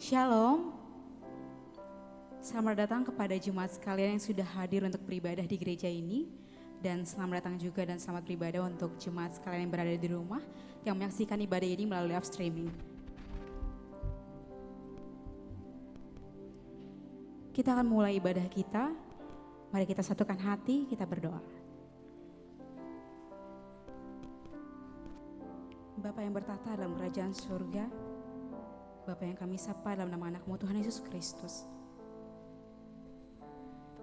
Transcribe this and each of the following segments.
Shalom, selamat datang kepada jemaat sekalian yang sudah hadir untuk beribadah di gereja ini. Dan selamat datang juga dan selamat beribadah untuk jemaat sekalian yang berada di rumah yang menyaksikan ibadah ini melalui live streaming. Kita akan mulai ibadah kita, mari kita satukan hati, kita berdoa. Bapa yang bertata dalam kerajaan surga, Bapa yang kami sapa dalam nama anak-Mu Tuhan Yesus Kristus.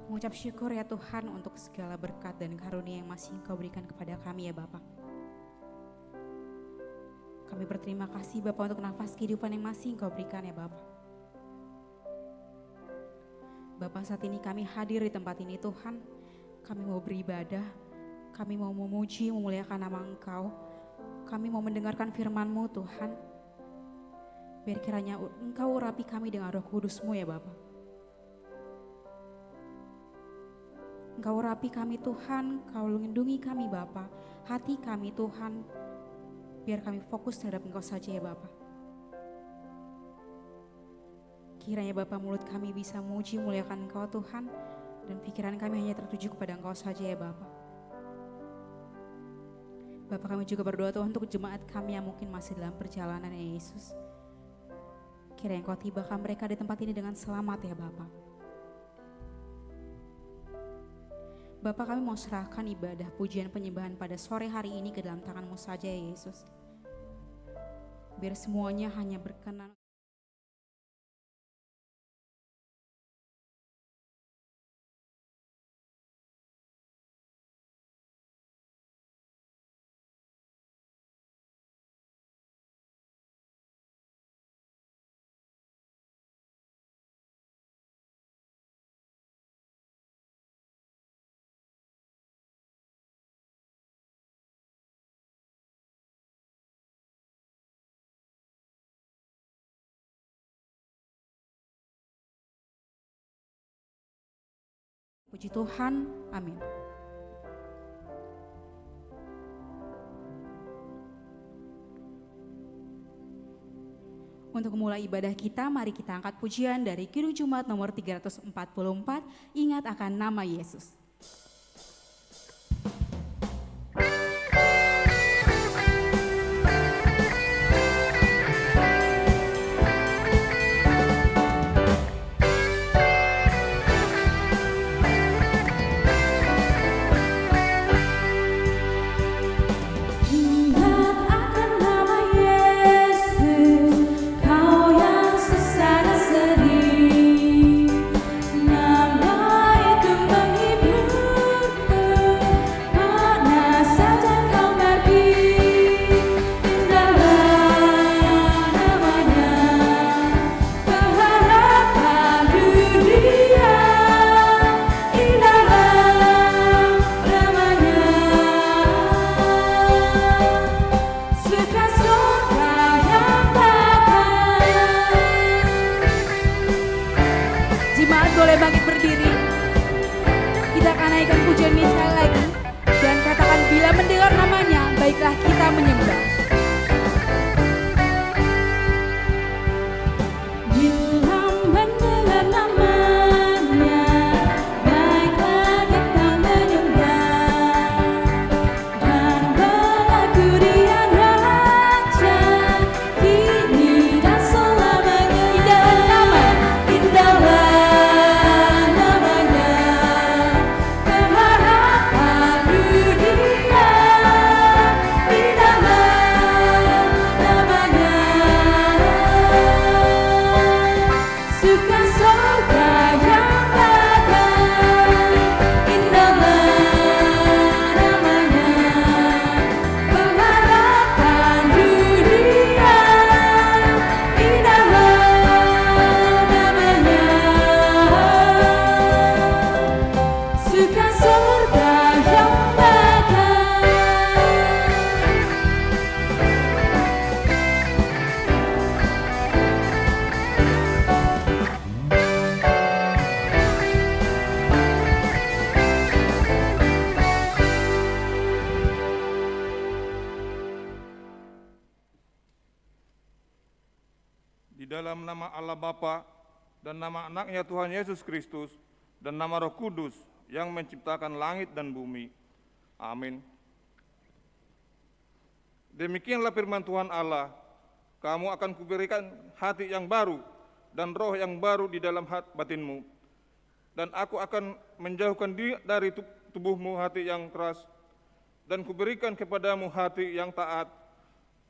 Mengucap syukur ya Tuhan untuk segala berkat dan karunia yang masih Engkau berikan kepada kami ya Bapa. Kami berterima kasih Bapa untuk nafas kehidupan yang masih Engkau berikan ya Bapa. Bapa, saat ini kami hadir di tempat ini Tuhan. Kami mau beribadah, kami mau memuji, memuliakan nama Engkau. Kami mau mendengarkan firman-Mu Tuhan. Biar kiranya Engkau urapi kami dengan Roh Kudus-Mu ya Bapa. Engkau urapi kami Tuhan, Engkau lindungi kami Bapa. Hati kami Tuhan, biar kami fokus terhadap Engkau saja ya Bapa. Kiranya Bapa, mulut kami bisa memuji muliakan Engkau Tuhan, dan pikiran kami hanya tertuju kepada Engkau saja ya Bapa. Bapa, kami juga berdoa Tuhan untuk jemaat kami yang mungkin masih dalam perjalanan ya Yesus. Kiranya Engkau tibakan mereka di tempat ini dengan selamat ya Bapa. Bapa, kami mau serahkan ibadah pujian penyembahan pada sore hari ini ke dalam tangan-Mu saja ya Yesus. Biar semuanya hanya berkenan. Puji Tuhan, amin. Untuk memulai ibadah kita, mari kita angkat pujian dari Kidung Jumat nomor 344, Ingat akan Nama Yesus. dalam nama Allah Bapa dan nama anaknya Tuhan Yesus Kristus dan nama Roh Kudus yang menciptakan langit dan bumi. Amin. Demikianlah firman Tuhan Allah, kamu akan kuberikan hati yang baru dan roh yang baru di dalam batinmu. Dan aku akan menjauhkan dari tubuhmu hati yang keras, dan kuberikan kepadamu hati yang taat.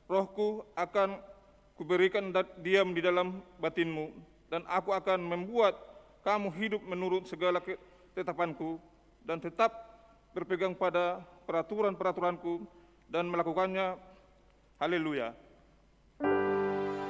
Rohku akan kuberikan diam di dalam batinmu, dan aku akan membuat kamu hidup menurut segala ketetapanku, dan tetap berpegang pada peraturan-peraturanku, dan melakukannya. Haleluya. Hallelujah.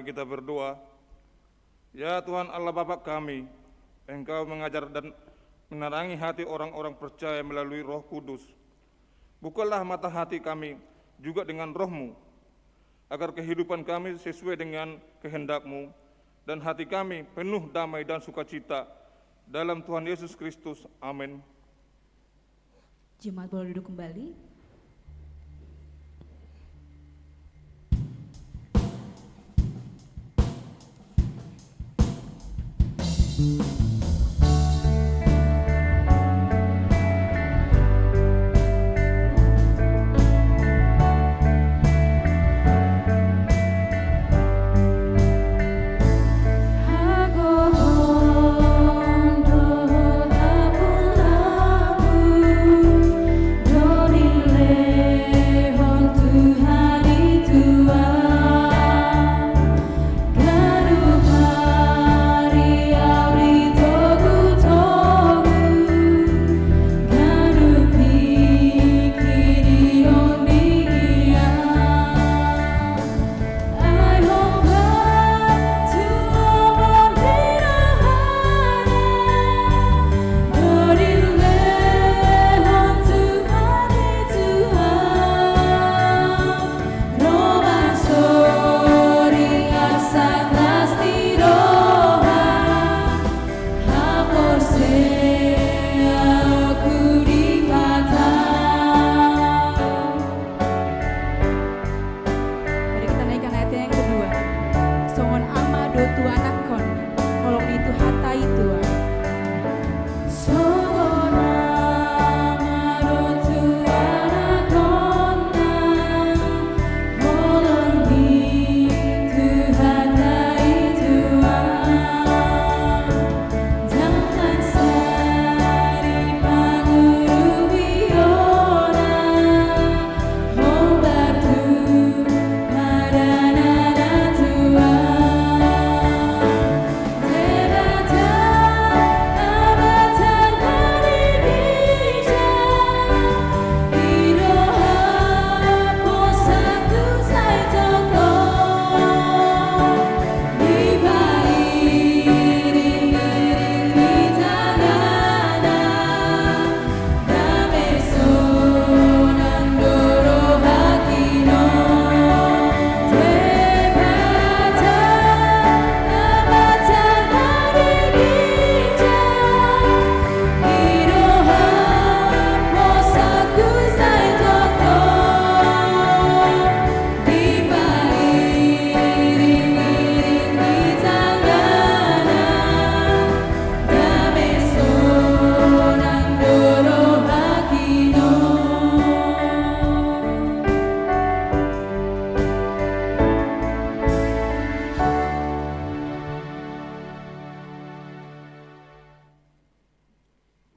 Mari kita berdoa. Ya Tuhan Allah Bapa kami, Engkau mengajar dan menerangi hati orang-orang percaya melalui Roh Kudus. Bukalah mata hati kami juga dengan Roh-Mu, agar kehidupan kami sesuai dengan kehendak-Mu, dan hati kami penuh damai dan sukacita dalam Tuhan Yesus Kristus. Amin. Jemaat boleh duduk kembali.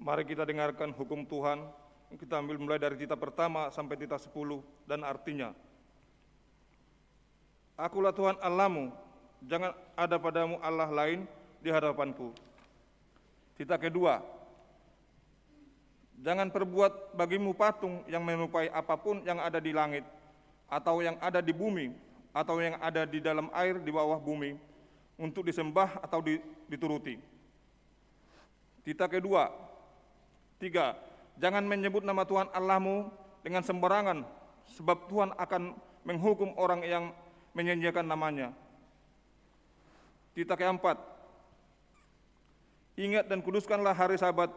Mari kita dengarkan hukum Tuhan. Kita ambil mulai dari titah pertama sampai titah 10 dan artinya. Akulah Tuhan Allahmu, jangan ada padamu Allah lain di hadapanku. Titah kedua, jangan perbuat bagimu patung yang menyerupai apapun yang ada di langit, atau yang ada di bumi, atau yang ada di dalam air di bawah bumi, untuk disembah atau dituruti. Titah kedua, 3, jangan menyebut nama Tuhan Allahmu dengan sembarangan, sebab Tuhan akan menghukum orang yang menyanyiakan namanya. Titah keempat, ingat dan kuduskanlah hari Sabat,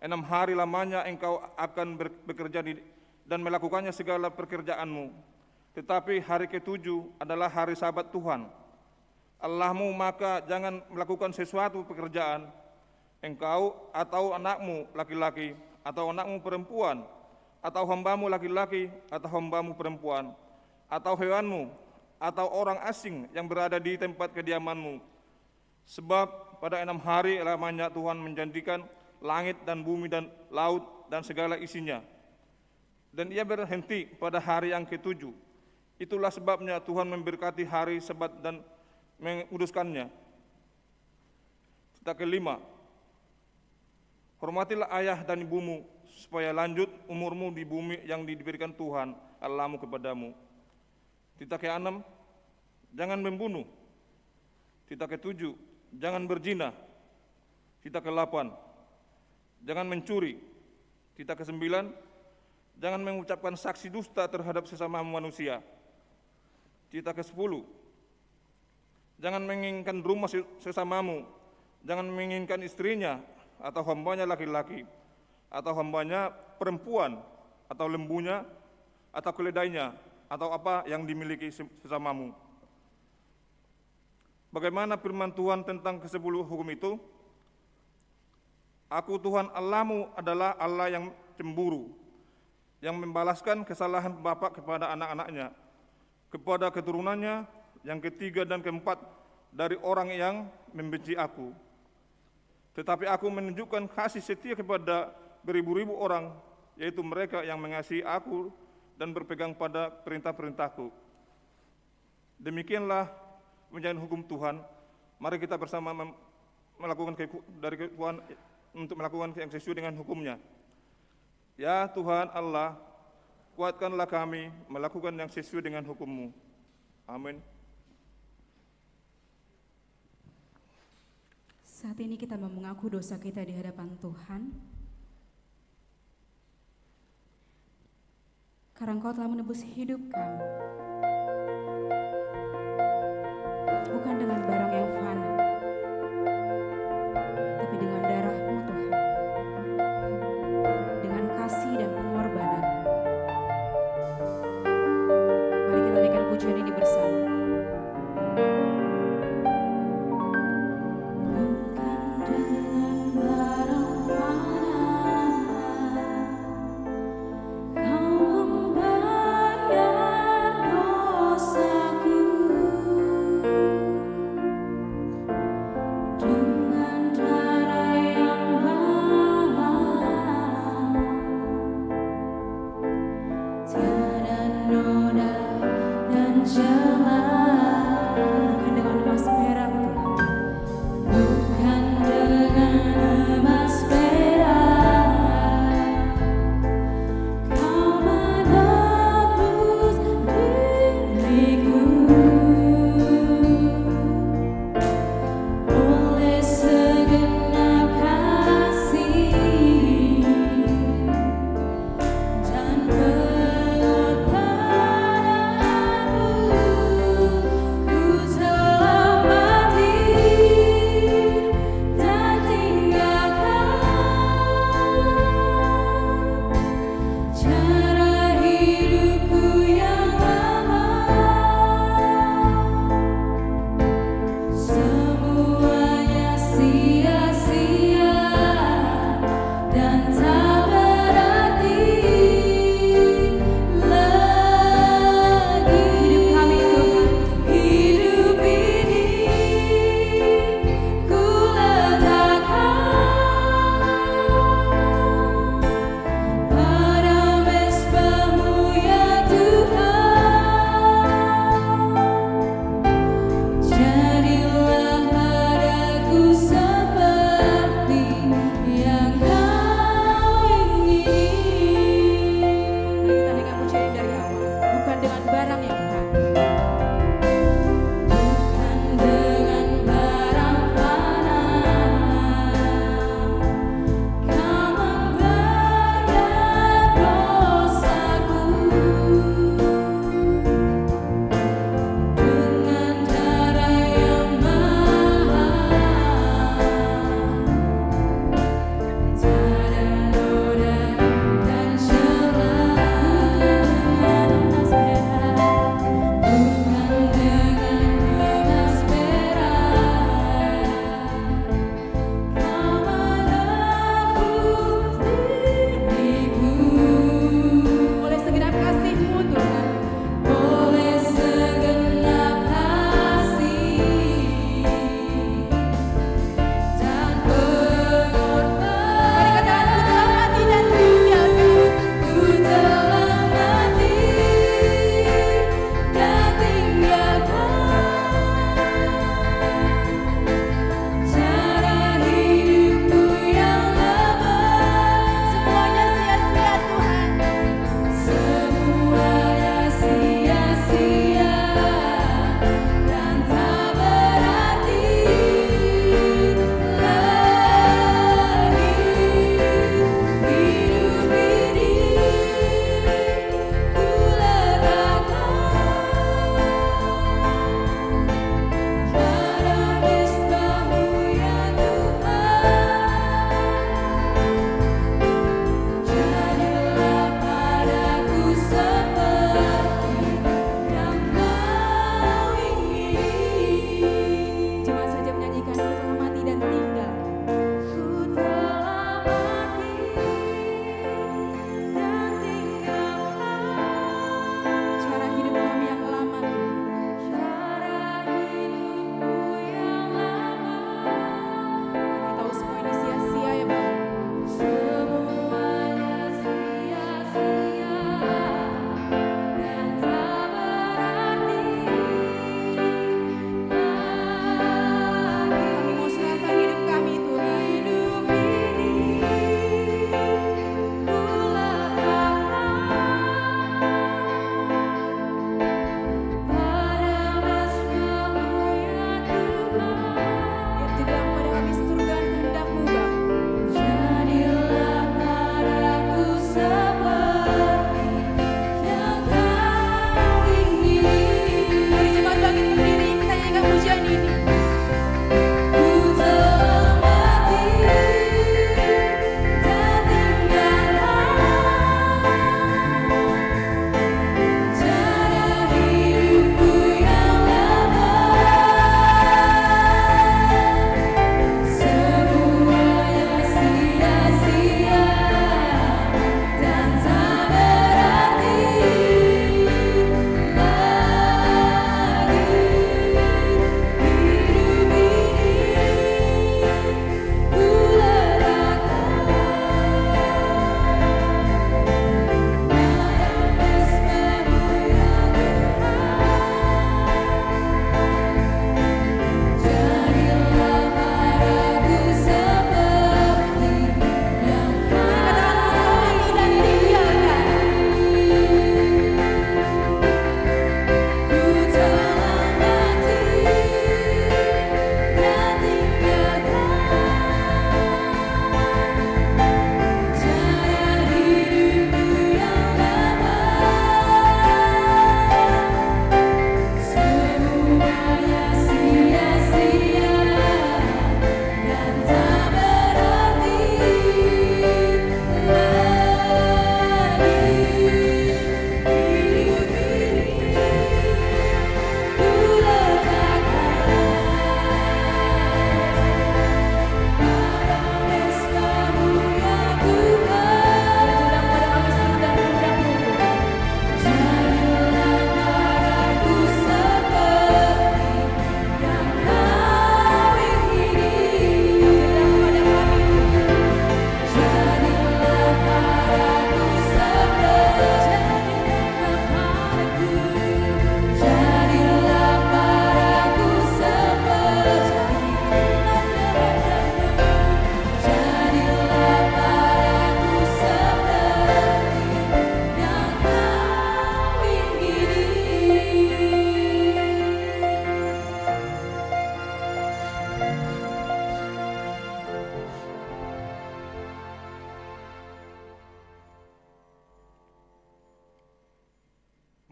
6 hari lamanya engkau akan bekerja dan melakukannya segala pekerjaanmu. Tetapi hari ke-7 adalah hari Sabat Tuhan Allahmu, maka jangan melakukan sesuatu pekerjaan, engkau atau anakmu laki-laki, atau anakmu perempuan, atau hambamu laki-laki, atau hambamu perempuan, atau hewanmu, atau orang asing yang berada di tempat kediamanmu. Sebab pada 6 hari lamanya Tuhan menjadikan langit dan bumi dan laut dan segala isinya. Dan ia berhenti pada hari yang ke-7. Itulah sebabnya Tuhan memberkati hari Sabat dan menguduskannya. Titah kelima, hormatilah ayah dan ibumu, supaya lanjut umurmu di bumi yang diberikan Tuhan Allahmu kepadamu. Titah ke-6, jangan membunuh. Titak ke-7, jangan berzina. Titak ke-8, jangan mencuri. Titak ke-9, jangan mengucapkan saksi dusta terhadap sesama manusia. Titak ke-10, jangan menginginkan rumah sesamamu, jangan menginginkan istrinya atau hambanya laki-laki, atau hambanya perempuan, atau lembunya, atau keledainya, atau apa yang dimiliki sesamamu. Bagaimana firman Tuhan tentang ke-10 hukum itu? Aku Tuhan Allahmu adalah Allah yang cemburu, yang membalaskan kesalahan bapak kepada anak-anaknya, kepada keturunannya yang ketiga dan keempat dari orang yang membenci aku. Tetapi aku menunjukkan kasih setia kepada beribu-ribu orang, yaitu mereka yang mengasihi aku dan berpegang pada perintah-perintahku. Demikianlah menjadi hukum Tuhan. Mari kita bersama melakukan dari Tuhan untuk melakukan yang sesuai dengan hukumnya. Ya Tuhan Allah, kuatkanlah kami melakukan yang sesuai dengan hukum-Mu. Amin. Saat ini kita mau mengaku dosa kita di hadapan Tuhan. Karena Engkau telah menebus hidup kami. Bukan dengan barang yang fana, tapi dengan darah-Mu Tuhan. Dengan kasih dan pengorbanan. Mari kita naikkan pujian ini bersama. Kau membayar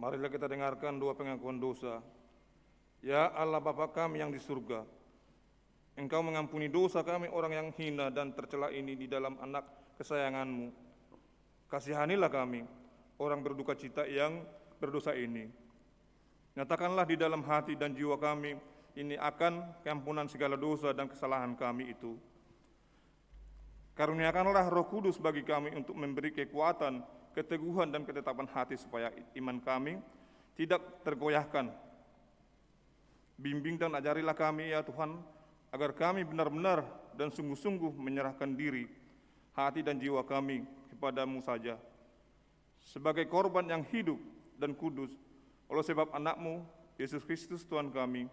Marilah kita dengarkan doa pengakuan dosa. Ya Allah Bapa kami yang di surga, Engkau mengampuni dosa kami orang yang hina dan tercela ini di dalam anak kesayangan-Mu. Kasihanilah kami, orang berduka cita yang berdosa ini. Nyatakanlah di dalam hati dan jiwa kami ini akan keampunan segala dosa dan kesalahan kami itu. Karuniakanlah Roh Kudus bagi kami untuk memberi kekuatan, keteguhan dan ketetapan hati supaya iman kami tidak tergoyahkan. Bimbing dan ajarilah kami ya Tuhan, agar kami benar-benar dan sungguh-sungguh menyerahkan diri, hati dan jiwa kami kepada-Mu saja, sebagai korban yang hidup dan kudus, oleh sebab anak-Mu, Yesus Kristus Tuhan kami.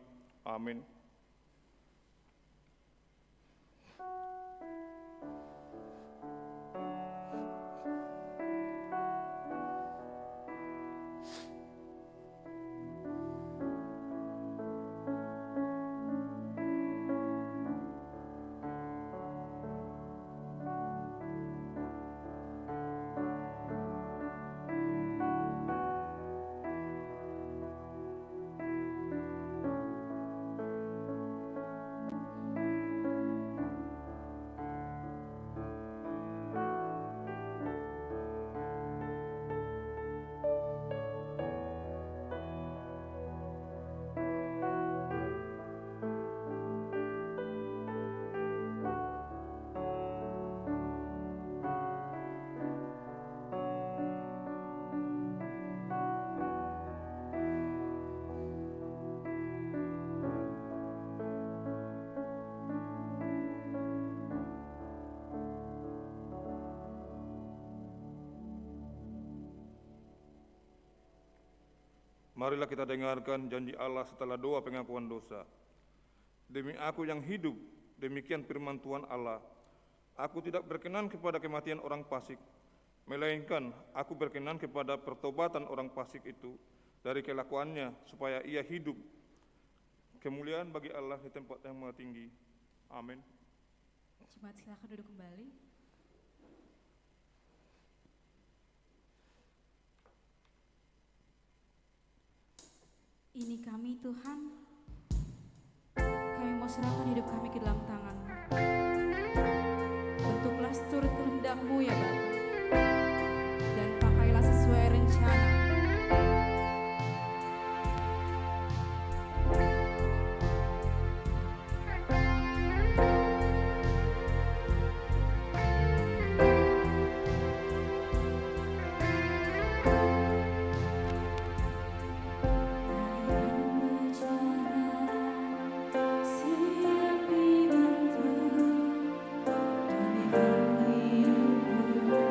Amin. Marilah kita dengarkan janji Allah setelah doa pengakuan dosa. Demi aku yang hidup, demikian firman Tuhan Allah, aku tidak berkenan kepada kematian orang fasik, melainkan aku berkenan kepada pertobatan orang fasik itu dari kelakuannya, supaya ia hidup. Kemuliaan bagi Allah di tempat yang maha tinggi. Amin. Jemaat silakan duduk kembali. Ini kami Tuhan, kami mau serahkan hidup kami ke dalam tangan-Mu. Bentuklah seturut kehendak-Mu ya Bapa, dan pakailah sesuai rencana. Siap dibantu demi hidupku.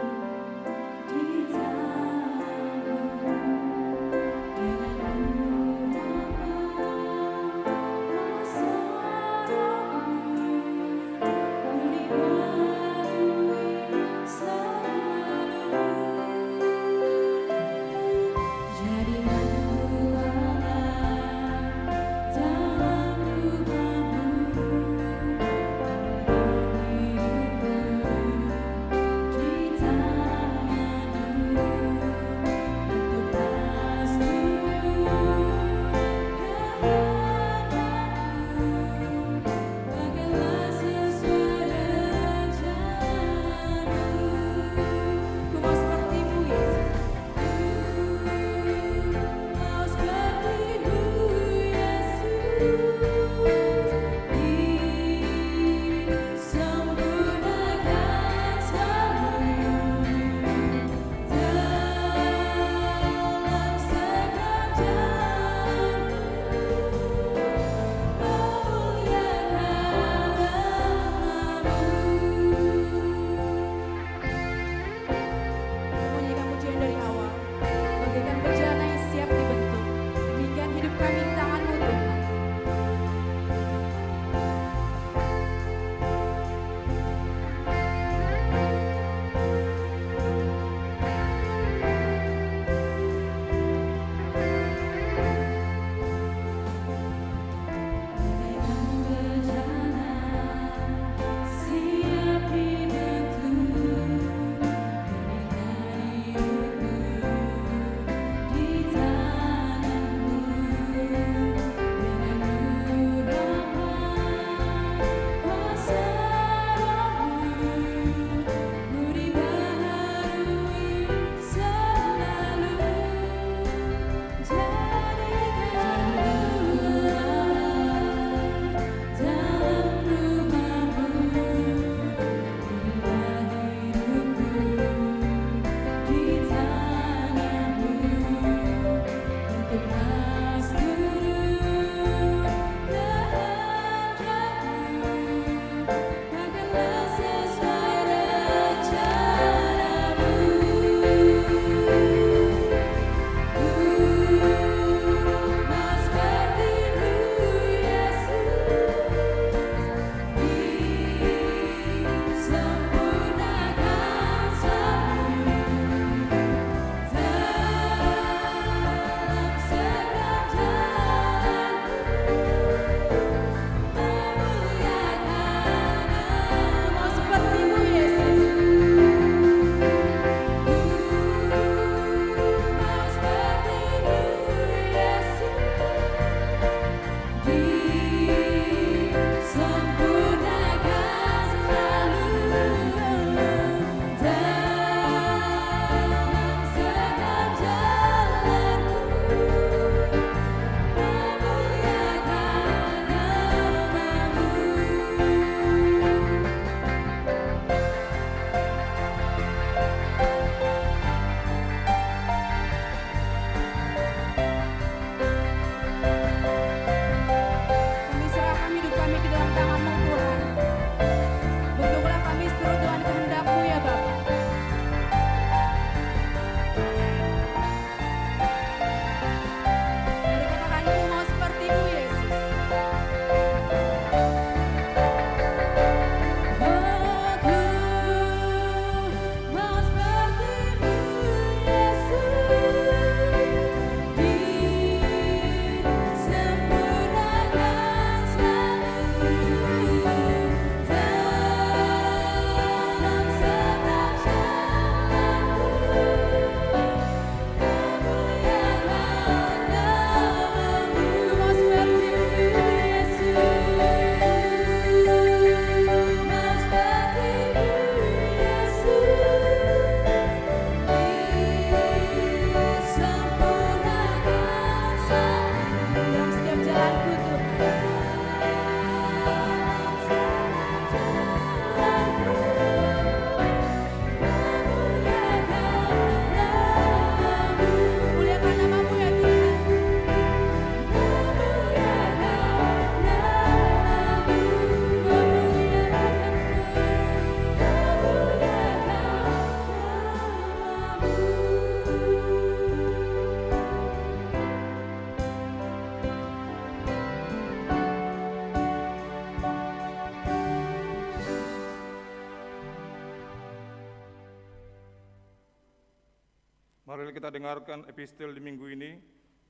Mari kita dengarkan epistel di minggu ini.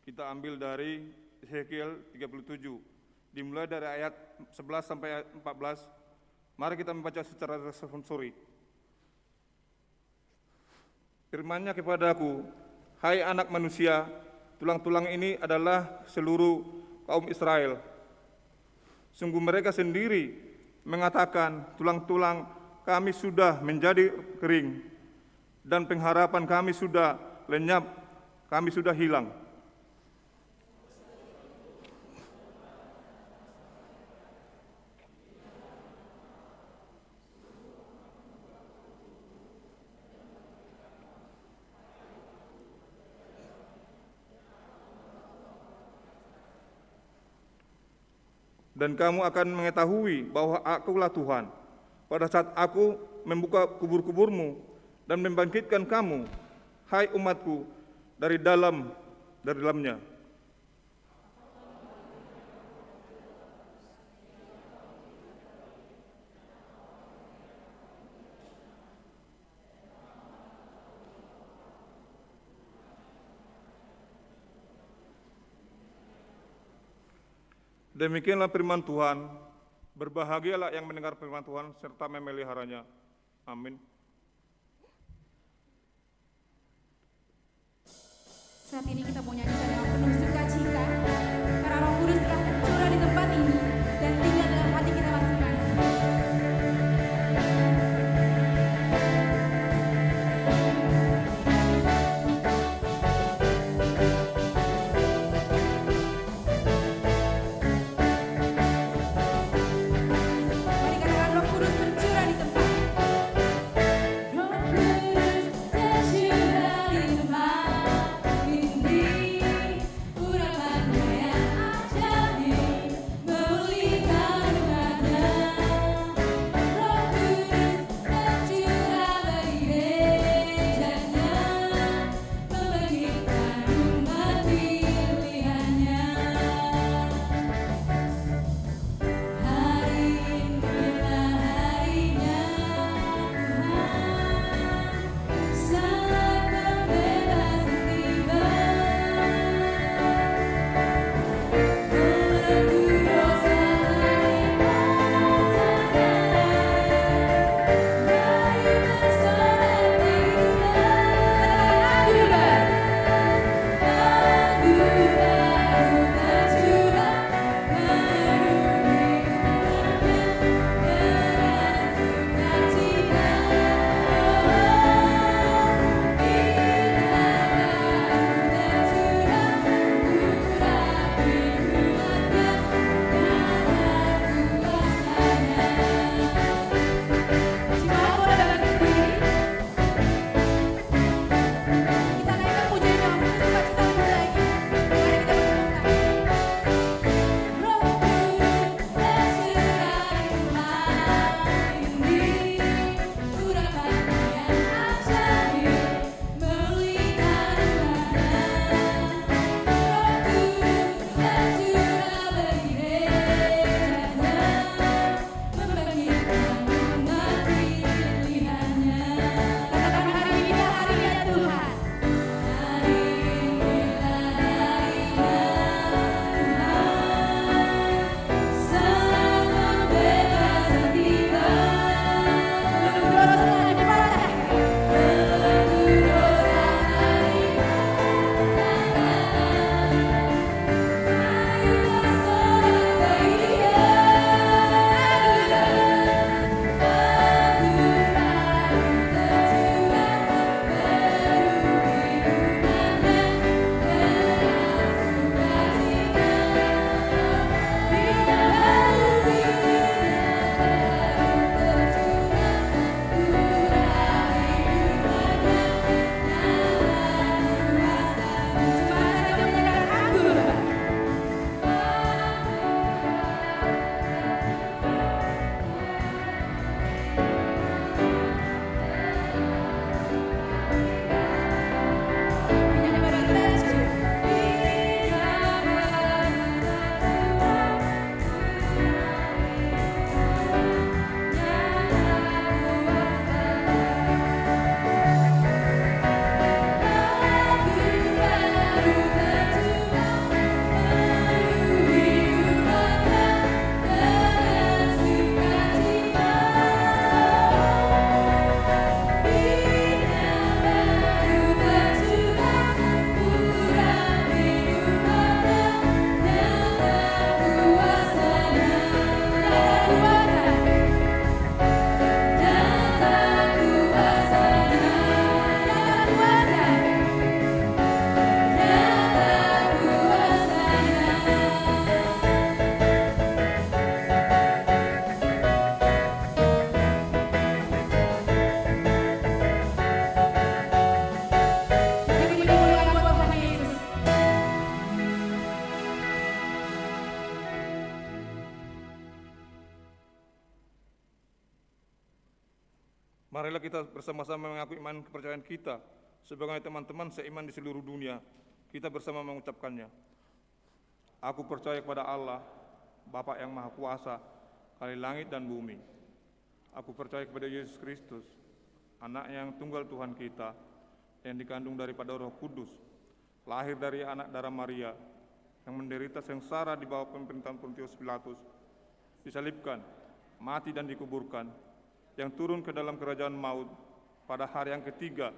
Kita ambil dari Yeskiel 37, dimulai dari ayat 11 sampai ayat 14. Mari kita membaca secara responsori. Firman-Nya kepadaku, hai anak manusia, tulang-tulang ini adalah seluruh kaum Israel. Sungguh mereka sendiri mengatakan, tulang-tulang kami sudah menjadi kering, dan pengharapan kami sudah lenyap, kami sudah hilang. Dan kamu akan mengetahui bahwa Akulah Tuhan, pada saat Aku membuka kubur-kuburmu dan membangkitkan kamu, hai umatku, dari dalamnya. Demikianlah firman Tuhan. Berbahagialah yang mendengar firman Tuhan serta memeliharanya. Amin. Saat ini kita mau nyanyikan dengan penuh sukacita karena Roh Kudus telah tercurah di tempat ini dan tinggal dalam hati kita masing-masing. Mari katakan Roh Kudus tercurah di tempat. Roh Kudus tercurah di tempat ini. kita bersama-sama mengaku iman kepercayaan kita sebagai teman-teman seiman di seluruh dunia. Kita bersama mengucapkannya. Aku percaya kepada Allah, Bapa yang Maha Kuasa, Kali langit dan bumi. Aku percaya kepada Yesus Kristus, Anak yang tunggal Tuhan kita, yang dikandung daripada Roh Kudus, lahir dari anak darah Maria, yang menderita sengsara di bawah pemerintahan Pontius Pilatus, disalibkan, mati dan dikuburkan, yang turun ke dalam kerajaan maut, pada hari yang ketiga,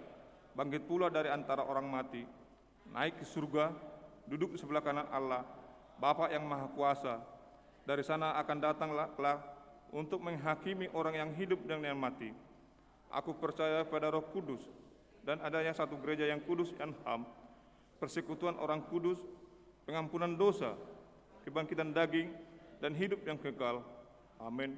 bangkit pula dari antara orang mati, naik ke surga, duduk di sebelah kanan Allah, Bapa yang Maha Kuasa. Dari sana akan datanglah untuk menghakimi orang yang hidup dan yang mati. Aku percaya pada Roh Kudus dan adanya satu gereja yang kudus dan ham, persekutuan orang kudus, pengampunan dosa, kebangkitan daging, dan hidup yang kekal. Amin.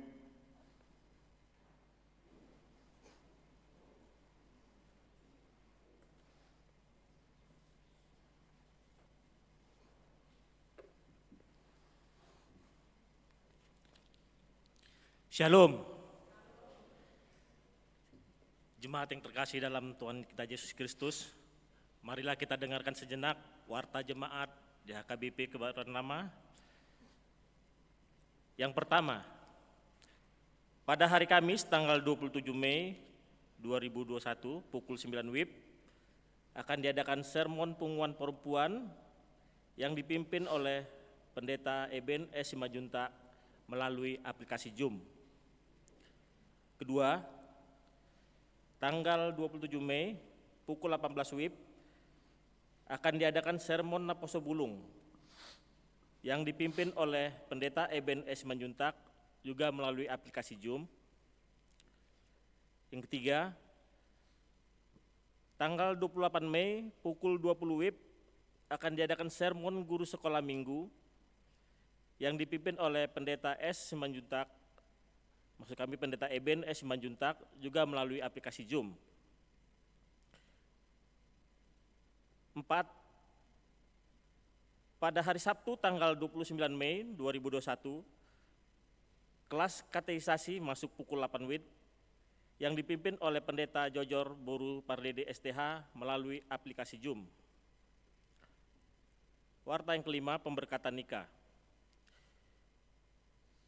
Shalom. Jemaat yang terkasih dalam Tuhan kita Yesus Kristus, marilah kita dengarkan sejenak warta jemaat di HKBP Kebayoran Lama. Yang pertama, pada hari Kamis tanggal 27 Mei 2021 pukul 9 WIB akan diadakan sermon pengumuman perempuan yang dipimpin oleh Pendeta Eben S. Simajuntak melalui aplikasi Zoom. Kedua, tanggal 27 Mei pukul 18 WIB akan diadakan sermon Naposo Bulung yang dipimpin oleh Pendeta Eben S. Manjuntak juga melalui aplikasi Zoom. Yang ketiga, tanggal 28 Mei pukul 20 WIB akan diadakan sermon guru sekolah minggu yang dipimpin oleh Pendeta S. Manjuntak, maksud kami Pendeta Eben S. Manjuntak juga melalui aplikasi Zoom. 4. Pada hari Sabtu tanggal 29 Mei 2021, kelas kateisasi masuk pukul 8 WIB yang dipimpin oleh Pendeta Jojor Boru Pardede STH melalui aplikasi Zoom. Warta yang kelima, pemberkatan nikah.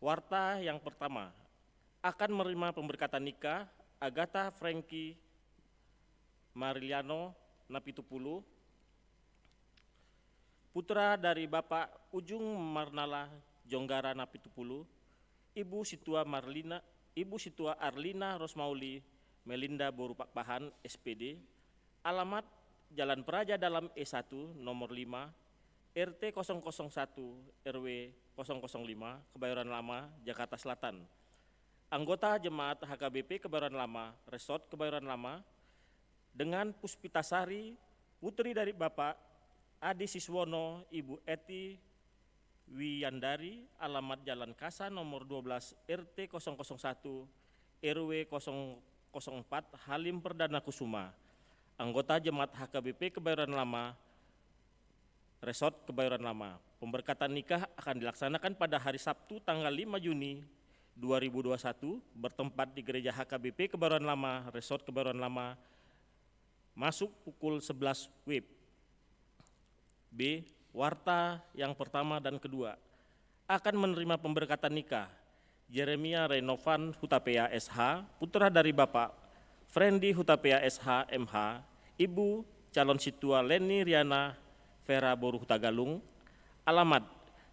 Warta yang pertama, akan menerima pemberkatan nikah Agatha Franky Mariliano Napitupulu, putra dari Bapak Ujung Marnala Jonggara Napitupulu, Ibu Situa Arlina Rosmauli Melinda Boru Pakpahan SPD, alamat Jalan Praja Dalam E1 nomor 5, RT 001 RW 005, Kebayoran Lama, Jakarta Selatan. Anggota Jemaat HKBP Kebayoran Lama, Resort Kebayoran Lama, dengan Puspitasari, putri dari Bapak Adi Siswono, Ibu Eti Wiyandari, alamat Jalan Kasa nomor 12 RT 001 RW 004 Halim Perdana Kusuma. Anggota Jemaat HKBP Kebayoran Lama, Resort Kebayoran Lama. Pemberkatan nikah akan dilaksanakan pada hari Sabtu tanggal 5 Juni 2021 bertempat di Gereja HKBP Kebayoran Lama, Resort Kebayoran Lama, masuk pukul 11 WIB. B. Warta yang pertama dan kedua, akan menerima pemberkatan nikah Jeremia Renovan Hutapea SH, putra dari Bapak Frendi Hutapea SH MH, Ibu calon situa Leni Riana Vera Boru Hutagalung, alamat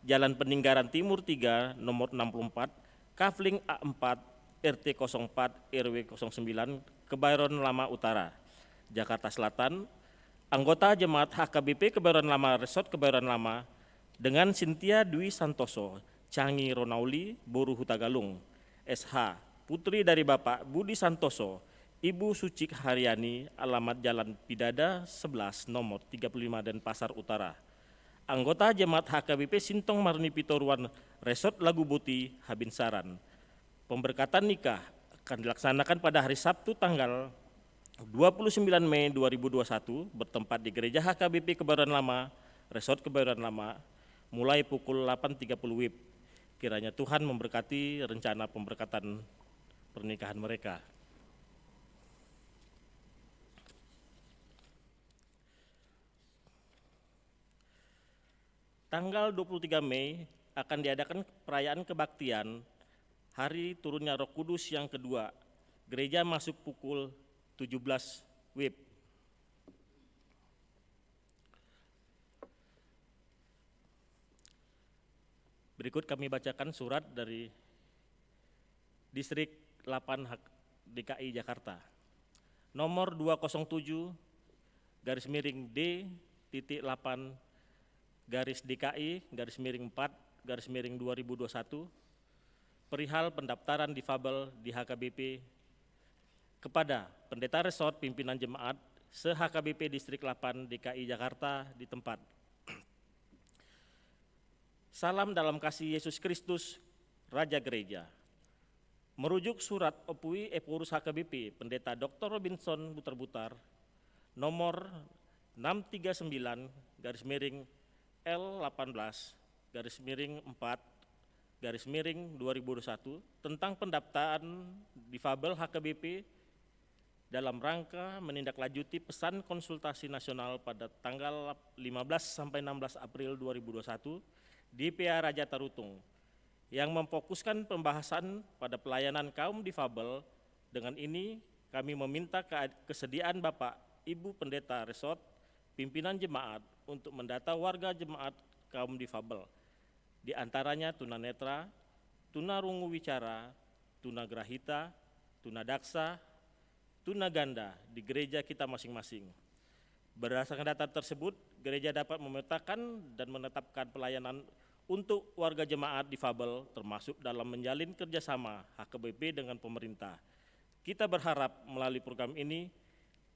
Jalan Peninggaran Timur 3 nomor 64, Kafling A4 RT 04 RW 09, Kebayoran Lama Utara, Jakarta Selatan. Anggota Jemaat HKBP Kebayoran Lama, Resort Kebayoran Lama, dengan Cynthia Dwi Santoso Cangi Ronauli Boru Hutagalung SH, putri dari Bapak Budi Santoso, Ibu Sucik Haryani, alamat Jalan Pidada 11 nomor 35 Denpasar Utara. Anggota Jemaat HKBP Sintong Marni Pitoruan, Resort Lagu Buti, Habinsaran. Pemberkatan nikah akan dilaksanakan pada hari Sabtu tanggal 29 Mei 2021 bertempat di Gereja HKBP Kebayoran Lama, Resort Kebayoran Lama, mulai pukul 8.30 WIB. Kiranya Tuhan memberkati rencana pemberkatan pernikahan mereka. Tanggal 23 Mei akan diadakan perayaan kebaktian Hari Turunnya Roh Kudus yang kedua. Gereja masuk pukul 17 WIB. Berikut kami bacakan surat dari Distrik 8 DKI Jakarta. Nomor 207 D.8 DKI 4 2021 perihal pendaftaran difabel di HKBP kepada Pendeta Resort Pimpinan Jemaat se-HKBP Distrik 8 DKI Jakarta di tempat. Salam dalam kasih Yesus Kristus, Raja Gereja. Merujuk surat Opui Epurus HKBP Pendeta Dr. Robinson Butar-Butar nomor 639-L18-4-2021 tentang pendaftaran difabel HKBP dalam rangka menindaklanjuti pesan konsultasi nasional pada tanggal 15-16 April 2021 di PA Raja Tarutung yang memfokuskan pembahasan pada pelayanan kaum difabel. Dengan ini kami meminta kesediaan Bapak Ibu Pendeta Resort Pimpinan Jemaat untuk mendata warga jemaat kaum difabel, di antaranya tunanetra, tunarungu wicara, tunagrahita, tunadaksa, tunaganda di gereja kita masing-masing. Berdasarkan data tersebut, gereja dapat memetakan dan menetapkan pelayanan untuk warga jemaat difabel termasuk dalam menjalin kerjasama HKBP dengan pemerintah. Kita berharap melalui program ini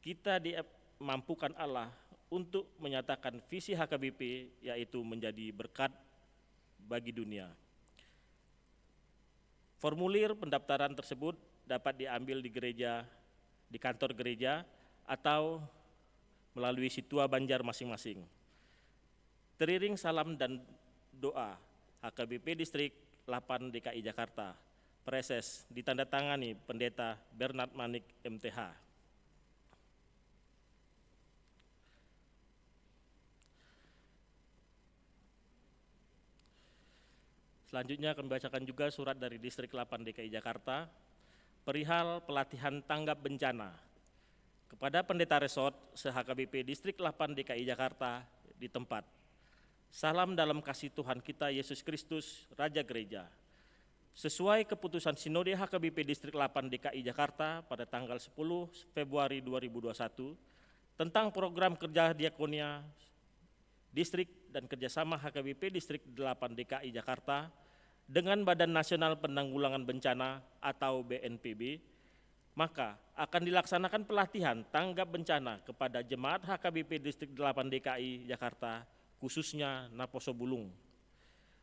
kita dimampukan Allah untuk menyatakan visi HKBP yaitu menjadi berkat bagi dunia. Formulir pendaftaran tersebut dapat diambil di gereja, di kantor gereja atau melalui Situa Banjar masing-masing. Teriring salam dan doa HKBP Distrik 8 DKI Jakarta, Preses ditandatangani Pendeta Bernard Manik MTH. Selanjutnya kami bacakan juga surat dari Distrik 8 DKI Jakarta perihal pelatihan tanggap bencana kepada Pendeta Resort se-HKBP Distrik 8 DKI Jakarta di tempat. Salam dalam kasih Tuhan kita Yesus Kristus, Raja Gereja. Sesuai keputusan Sinode HKBP Distrik 8 DKI Jakarta pada tanggal 10 Februari 2021 tentang program kerja diakonia distrik dan kerjasama HKBP Distrik 8 DKI Jakarta dengan Badan Nasional Penanggulangan Bencana atau BNPB, maka akan dilaksanakan pelatihan tanggap bencana kepada jemaat HKBP Distrik 8 DKI Jakarta, khususnya Naposo Bulung.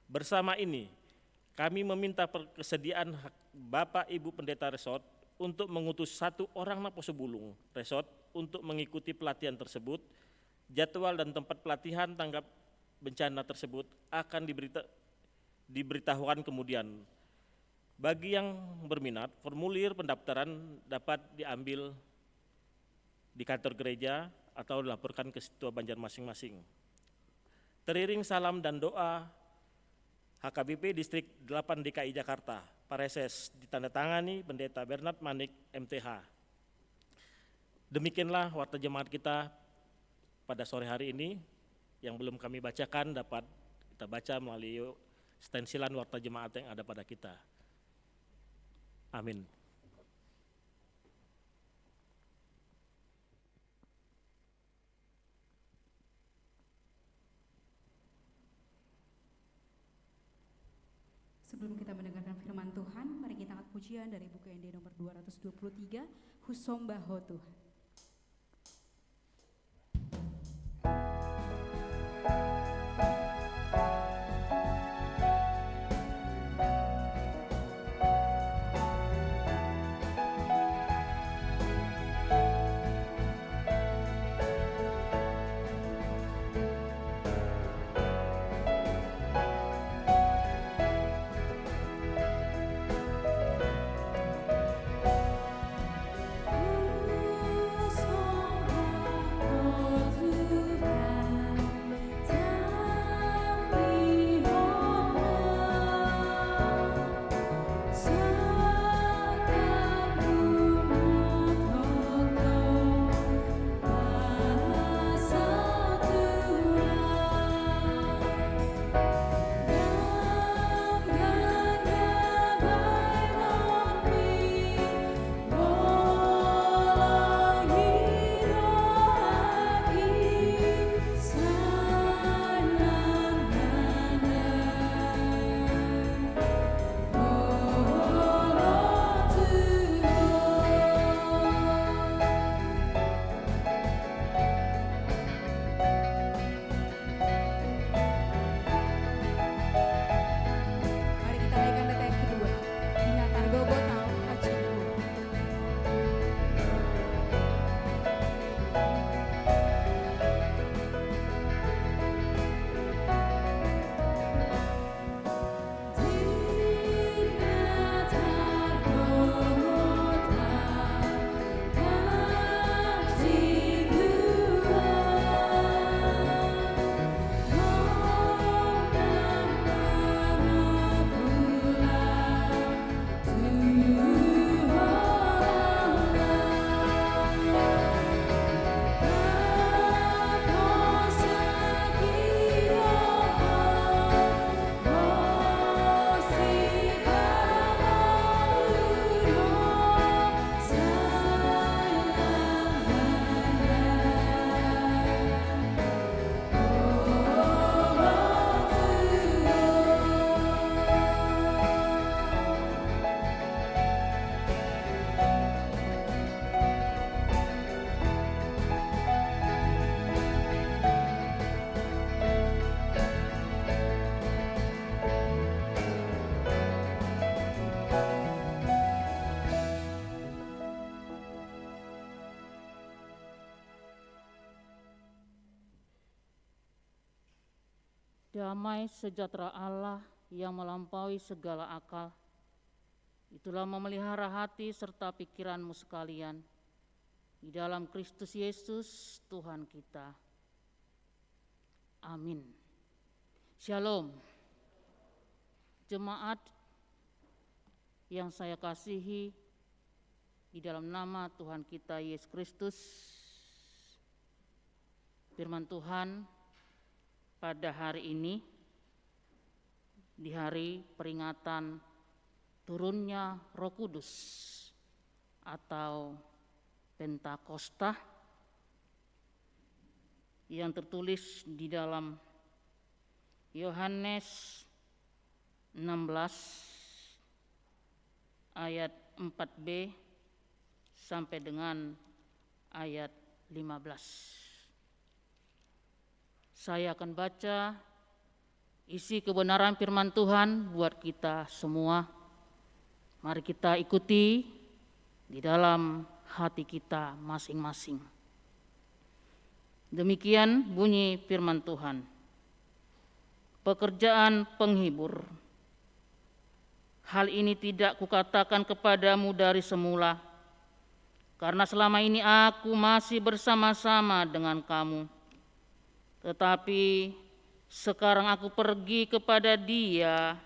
Bersama ini, kami meminta kesediaan Bapak Ibu Pendeta Resort untuk mengutus 1 orang Naposo Bulung Resort untuk mengikuti pelatihan tersebut. Jadwal dan tempat pelatihan tanggap bencana tersebut akan diberitahukan kemudian. Bagi yang berminat, formulir pendaftaran dapat diambil di kantor gereja atau dilaporkan ke Situa Banjar masing-masing. Teriring salam dan doa HKBP Distrik 8 DKI Jakarta, Pareses ditandatangani Pendeta Bernard Manik MTH. Demikianlah warta jemaat kita pada sore hari ini. Yang belum kami bacakan dapat kita baca melalui stensilan warta jemaat yang ada pada kita. Amin. Sebelum kita mendengarkan firman Tuhan, mari kita angkat pujian dari buku ND nomor 223, Husombaho Tuhan. Damai sejahtera Allah yang melampaui segala akal, itulah memelihara hati serta pikiranmu sekalian di dalam Kristus Yesus Tuhan kita. Amin. Shalom. Jemaat yang saya kasihi, di dalam nama Tuhan kita Yesus Kristus, firman Tuhan pada hari ini, di hari peringatan turunnya Roh Kudus atau Pentakosta, yang tertulis di dalam Yohanes 16 ayat 4b sampai dengan ayat 15. Saya akan baca isi kebenaran firman Tuhan buat kita semua. Mari kita ikuti di dalam hati kita masing-masing. Demikian bunyi firman Tuhan. Pekerjaan penghibur. Hal ini tidak kukatakan kepadamu dari semula, karena selama ini aku masih bersama-sama dengan kamu. Tetapi sekarang aku pergi kepada Dia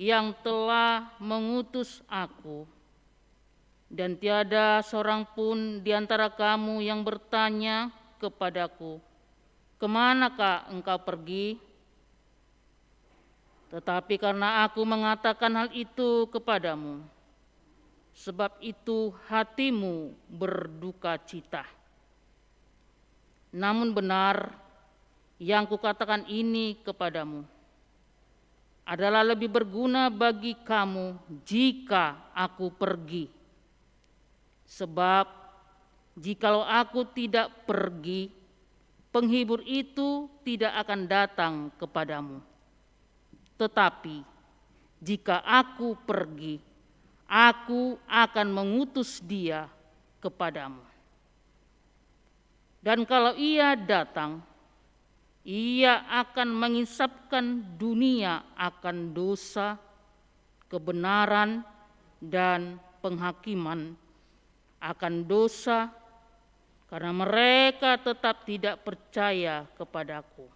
yang telah mengutus aku, dan tiada seorang pun di antara kamu yang bertanya kepadaku, "Kemanakah engkau pergi?" Tetapi karena aku mengatakan hal itu kepadamu, sebab itu hatimu berduka cita. Namun benar yang kukatakan ini kepadamu adalah lebih berguna bagi kamu jika aku pergi. Sebab jikalau aku tidak pergi, penghibur itu tidak akan datang kepadamu. Tetapi jika aku pergi, aku akan mengutus Dia kepadamu. Dan kalau Ia datang, Ia akan mengisapkan dunia akan dosa, kebenaran, dan penghakiman akan dosa, karena mereka tetap tidak percaya kepadaku.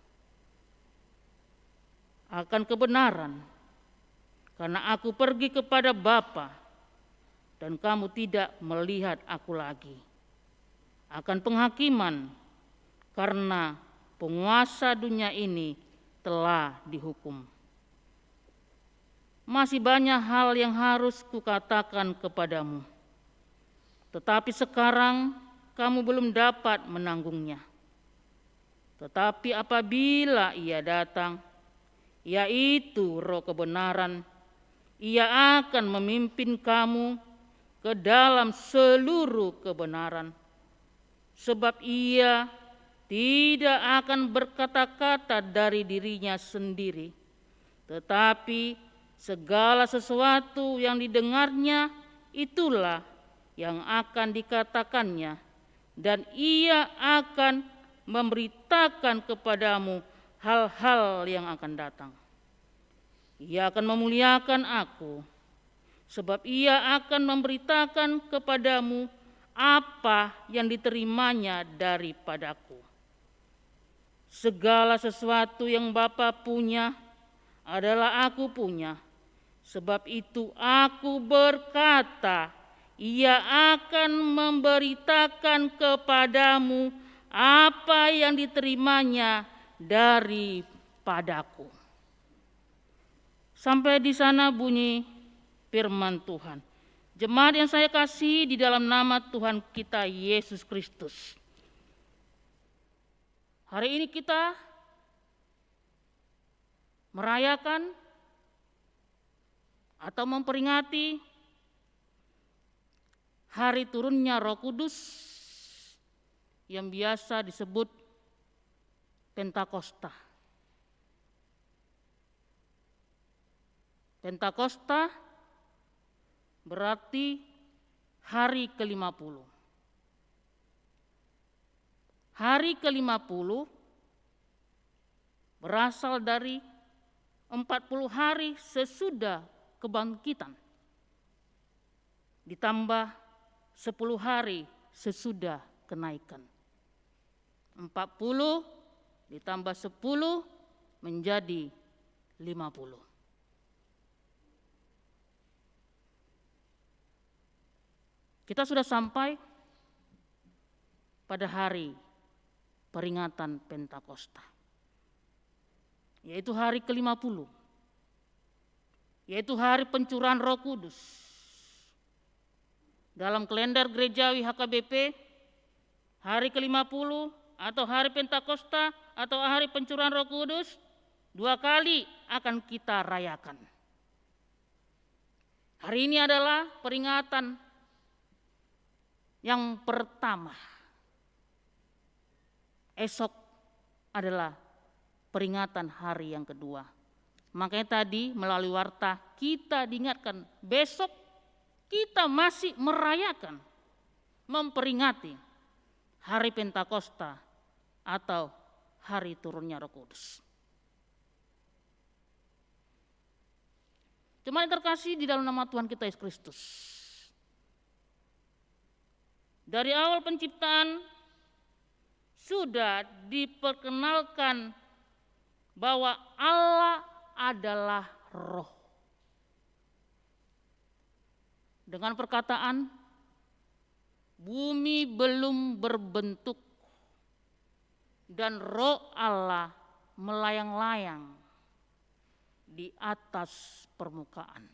Akan kebenaran, karena aku pergi kepada Bapa dan kamu tidak melihat aku lagi. Akan penghakiman, karena penguasa dunia ini telah dihukum. Masih banyak hal yang harus kukatakan kepadamu, tetapi sekarang kamu belum dapat menanggungnya. Tetapi apabila Ia datang, yaitu Roh kebenaran, Ia akan memimpin kamu ke dalam seluruh kebenaran. Sebab Ia tidak akan berkata-kata dari dirinya sendiri, tetapi segala sesuatu yang didengarnya itulah yang akan dikatakannya, dan Ia akan memberitakan kepadamu hal-hal yang akan datang. Ia akan memuliakan aku, sebab Ia akan memberitakan kepadamu apa yang diterimanya daripadaku. Segala sesuatu yang Bapa punya adalah aku punya. Sebab itu aku berkata, Ia akan memberitakan kepadamu apa yang diterimanya daripadaku. Sampai di sana bunyi firman Tuhan. Jemaat yang saya kasih di dalam nama Tuhan kita Yesus Kristus. Hari ini kita merayakan atau memperingati hari turunnya Roh Kudus yang biasa disebut Pentakosta. Pentakosta berarti hari ke-50. Hari ke-50 berasal dari 40 hari sesudah kebangkitan, ditambah 10 hari sesudah kenaikan. 40 ditambah 10 menjadi 50. Kita sudah sampai pada hari peringatan Pentakosta, yaitu hari ke-50, yaitu hari pencurahan Roh Kudus. Dalam kalender gerejawi HKBP, hari ke-50 atau hari Pentakosta atau hari pencurahan Roh Kudus 2 kali akan kita rayakan. Hari ini adalah peringatan yang pertama. Esok adalah peringatan hari yang kedua. Makanya tadi melalui warta kita diingatkan, besok kita masih merayakan, memperingati hari Pentakosta atau hari turunnya Roh Kudus. Jemaat terkasih di dalam nama Tuhan kita Yesus Kristus, dari awal penciptaan sudah diperkenalkan bahwa Allah adalah roh. Dengan perkataan, bumi belum berbentuk dan roh Allah melayang-layang di atas permukaan.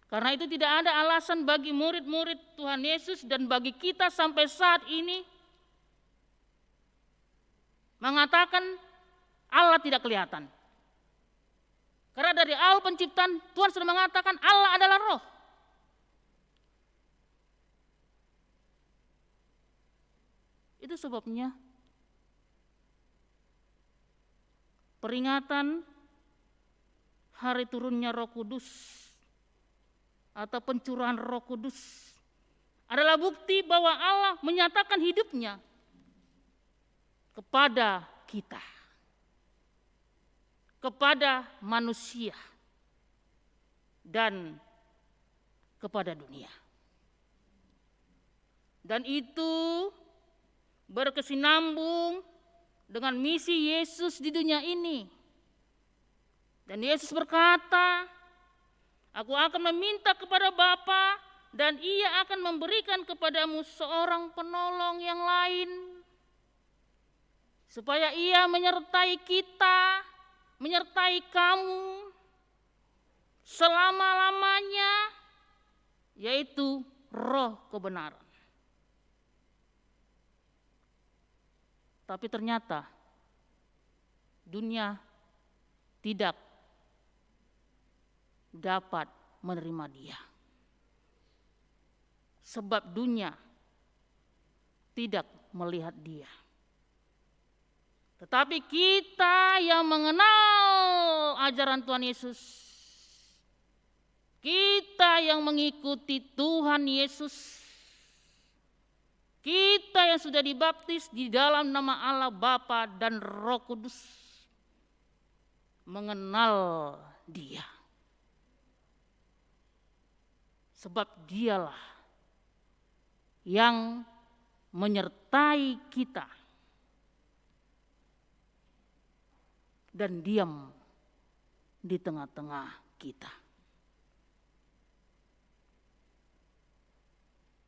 Karena itu tidak ada alasan bagi murid-murid Tuhan Yesus dan bagi kita sampai saat ini mengatakan Allah tidak kelihatan. Karena dari awal penciptaan Tuhan sudah mengatakan Allah adalah roh. Itu sebabnya peringatan hari turunnya Roh Kudus atau pencurahan Roh Kudus adalah bukti bahwa Allah menyatakan hidupnya kepada kita, kepada manusia, dan kepada dunia. Dan itu berkesinambung dengan misi Yesus di dunia ini. Dan Yesus berkata, "Aku akan meminta kepada Bapa dan Ia akan memberikan kepadamu seorang penolong yang lain, supaya Ia menyertai kita, menyertai kamu selama-lamanya, yaitu Roh kebenaran." Tapi ternyata dunia tidak dapat menerima Dia, sebab dunia tidak melihat Dia. Tetapi kita yang mengenal ajaran Tuhan Yesus, kita yang mengikuti Tuhan Yesus, kita yang sudah dibaptis di dalam nama Allah Bapa dan Roh Kudus, mengenal Dia. Sebab Dialah yang menyertai kita dan diam di tengah-tengah kita.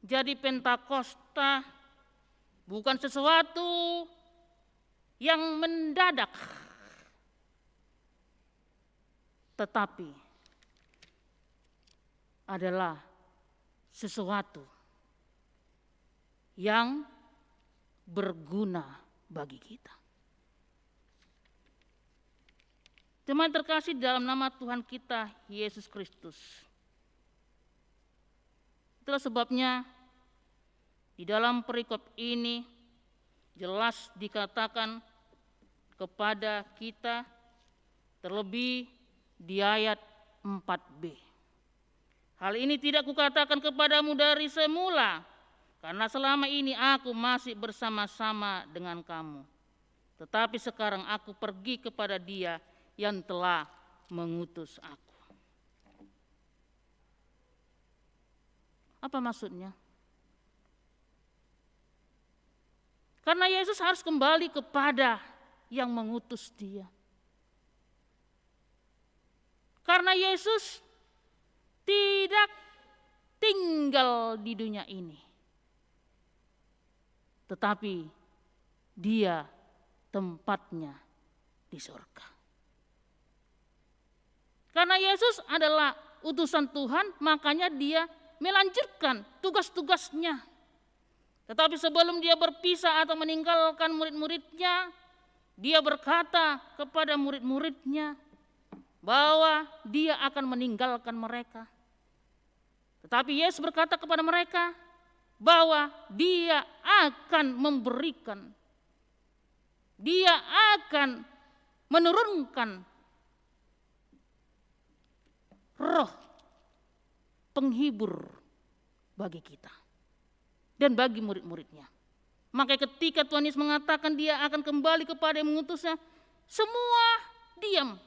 Jadi Pentakosta bukan sesuatu yang mendadak, tetapi adalah sesuatu yang berguna bagi kita. Jemaat terkasih dalam nama Tuhan kita Yesus Kristus. Itulah sebabnya di dalam perikop ini jelas dikatakan kepada kita, terlebih di ayat 4b. "Hal ini tidak kukatakan kepadamu dari semula, karena selama ini aku masih bersama-sama dengan kamu. tetapi sekarang aku pergi kepada Dia yang telah mengutus aku. Apa maksudnya? Karena Yesus harus kembali kepada yang mengutus Dia. Karena Yesus tidak tinggal di dunia ini, tetapi Dia tempatnya di surga. Karena Yesus adalah utusan Tuhan, makanya Dia melanjutkan tugas-tugasnya. Tetapi sebelum Dia berpisah atau meninggalkan murid-muridnya, Dia berkata kepada murid-muridnya bahwa Dia akan meninggalkan mereka. Tetapi Yesus berkata kepada mereka bahwa Dia akan memberikan, Dia akan menurunkan roh penghibur bagi kita dan bagi murid-muridnya. Maka ketika Tuhan Yesus mengatakan Dia akan kembali kepada yang mengutusnya, semua diam.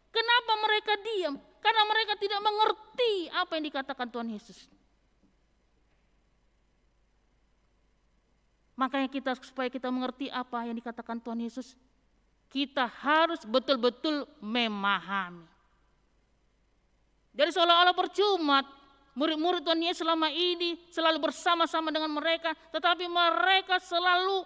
Kenapa mereka diam? Karena mereka tidak mengerti apa yang dikatakan Tuhan Yesus. Makanya supaya kita mengerti apa yang dikatakan Tuhan Yesus, kita harus betul-betul memahami. Jadi seolah-olah percuma murid-murid Tuhan Yesus selama ini selalu bersama-sama dengan mereka, tetapi mereka selalu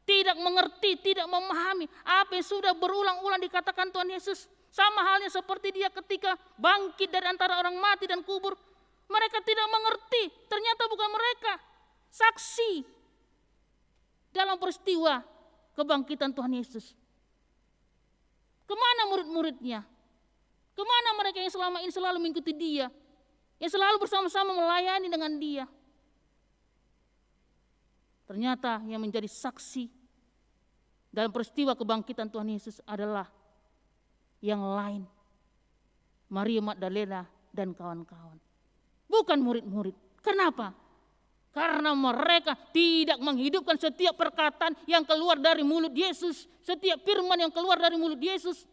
tidak mengerti, tidak memahami apa yang sudah berulang-ulang dikatakan Tuhan Yesus. Sama halnya seperti Dia ketika bangkit dari antara orang mati dan kubur. Mereka tidak mengerti, ternyata bukan mereka saksi dalam peristiwa kebangkitan Tuhan Yesus. Kemana murid-muridnya? Kemana mereka yang selama ini selalu mengikuti Dia, yang selalu bersama-sama melayani dengan Dia? Ternyata yang menjadi saksi dalam peristiwa kebangkitan Tuhan Yesus adalah yang lain, Maria Magdalena dan kawan-kawan. Bukan murid-murid. Kenapa? Karena mereka tidak menghidupkan setiap perkataan yang keluar dari mulut Yesus, setiap firman yang keluar dari mulut Yesus.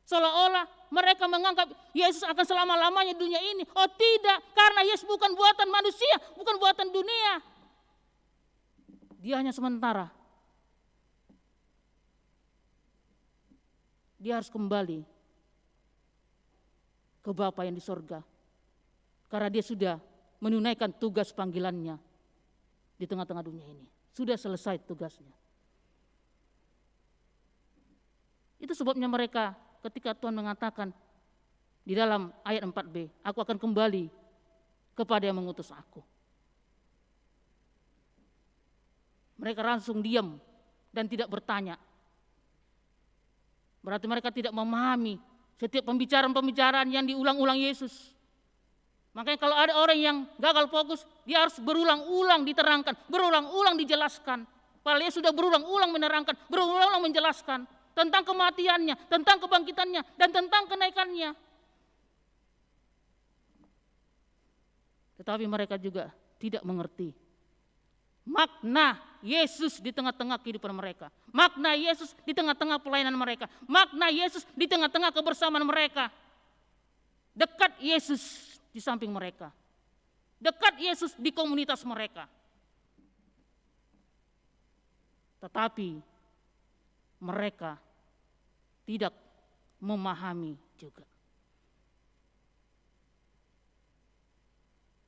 Seolah-olah mereka menganggap Yesus akan selama-lamanya di dunia ini. Oh tidak, karena Yesus bukan buatan manusia, bukan buatan dunia. Dia hanya sementara. Dia harus kembali ke Bapa yang di sorga. Karena Dia sudah menunaikan tugas panggilannya di tengah-tengah dunia ini. Sudah selesai tugasnya. Itu sebabnya mereka ketika Tuhan mengatakan di dalam ayat 4b, aku akan kembali kepada yang mengutus aku. Mereka langsung diam dan tidak bertanya. Berarti mereka tidak memahami setiap pembicaraan-pembicaraan yang diulang-ulang Yesus. Makanya kalau ada orang yang gagal fokus, dia harus berulang-ulang diterangkan, berulang-ulang dijelaskan. Padahal dia sudah berulang-ulang menerangkan, berulang-ulang menjelaskan tentang kematiannya, tentang kebangkitannya, dan tentang kenaikannya. Tetapi mereka juga tidak mengerti makna Yesus di tengah-tengah kehidupan mereka. Makna Yesus di tengah-tengah pelayanan mereka. Makna Yesus di tengah-tengah kebersamaan mereka. Dekat Yesus di samping mereka. Dekat Yesus di komunitas mereka. Tetapi mereka tidak memahami juga.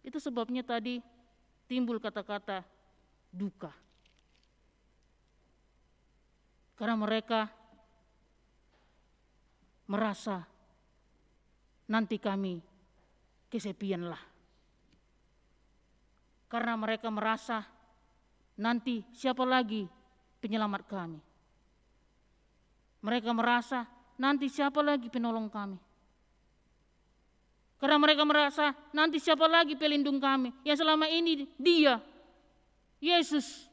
Itu sebabnya tadi timbul kata-kata duka. Karena mereka merasa nanti kami kesepianlah. Karena mereka merasa nanti siapa lagi penyelamat kami. Mereka merasa nanti siapa lagi penolong kami. Karena mereka merasa nanti siapa lagi pelindung kami. Yang selama ini Dia, Yesus.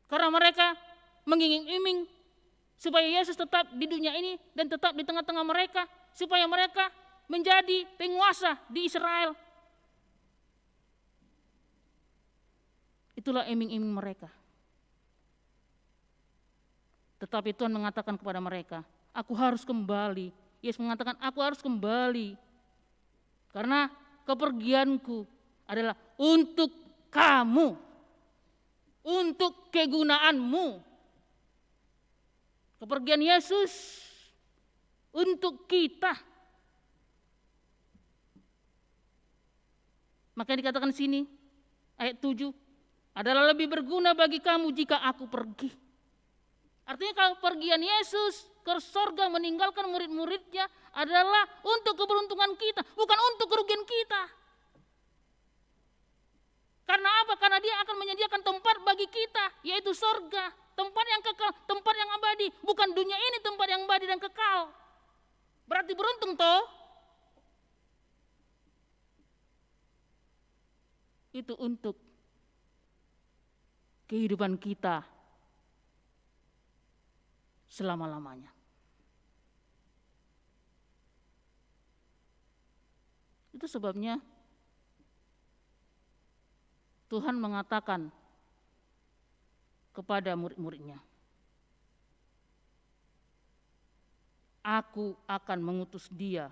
Karena mereka mengiming-iming supaya Yesus tetap di dunia ini dan tetap di tengah-tengah mereka. Supaya mereka menjadi penguasa di Israel. Itulah iming-iming mereka. Tetapi Tuhan mengatakan kepada mereka, aku harus kembali. Yesus mengatakan, aku harus kembali. Karena kepergianku adalah untuk kamu, untuk kegunaanmu. Kepergian Yesus untuk kita. Maka dikatakan di sini, ayat 7, adalah lebih berguna bagi kamu jika aku pergi. Artinya kalau pergian Yesus ke sorga meninggalkan murid-muridnya adalah untuk keberuntungan kita, bukan untuk kerugian kita. Karena apa? Karena dia akan menyediakan tempat bagi kita, yaitu sorga. Tempat yang kekal, tempat yang abadi. Bukan dunia ini tempat yang abadi dan kekal. Berarti beruntung toh. Itu untuk kehidupan kita selama-lamanya. Itu sebabnya Tuhan mengatakan kepada murid-muridnya, aku akan mengutus dia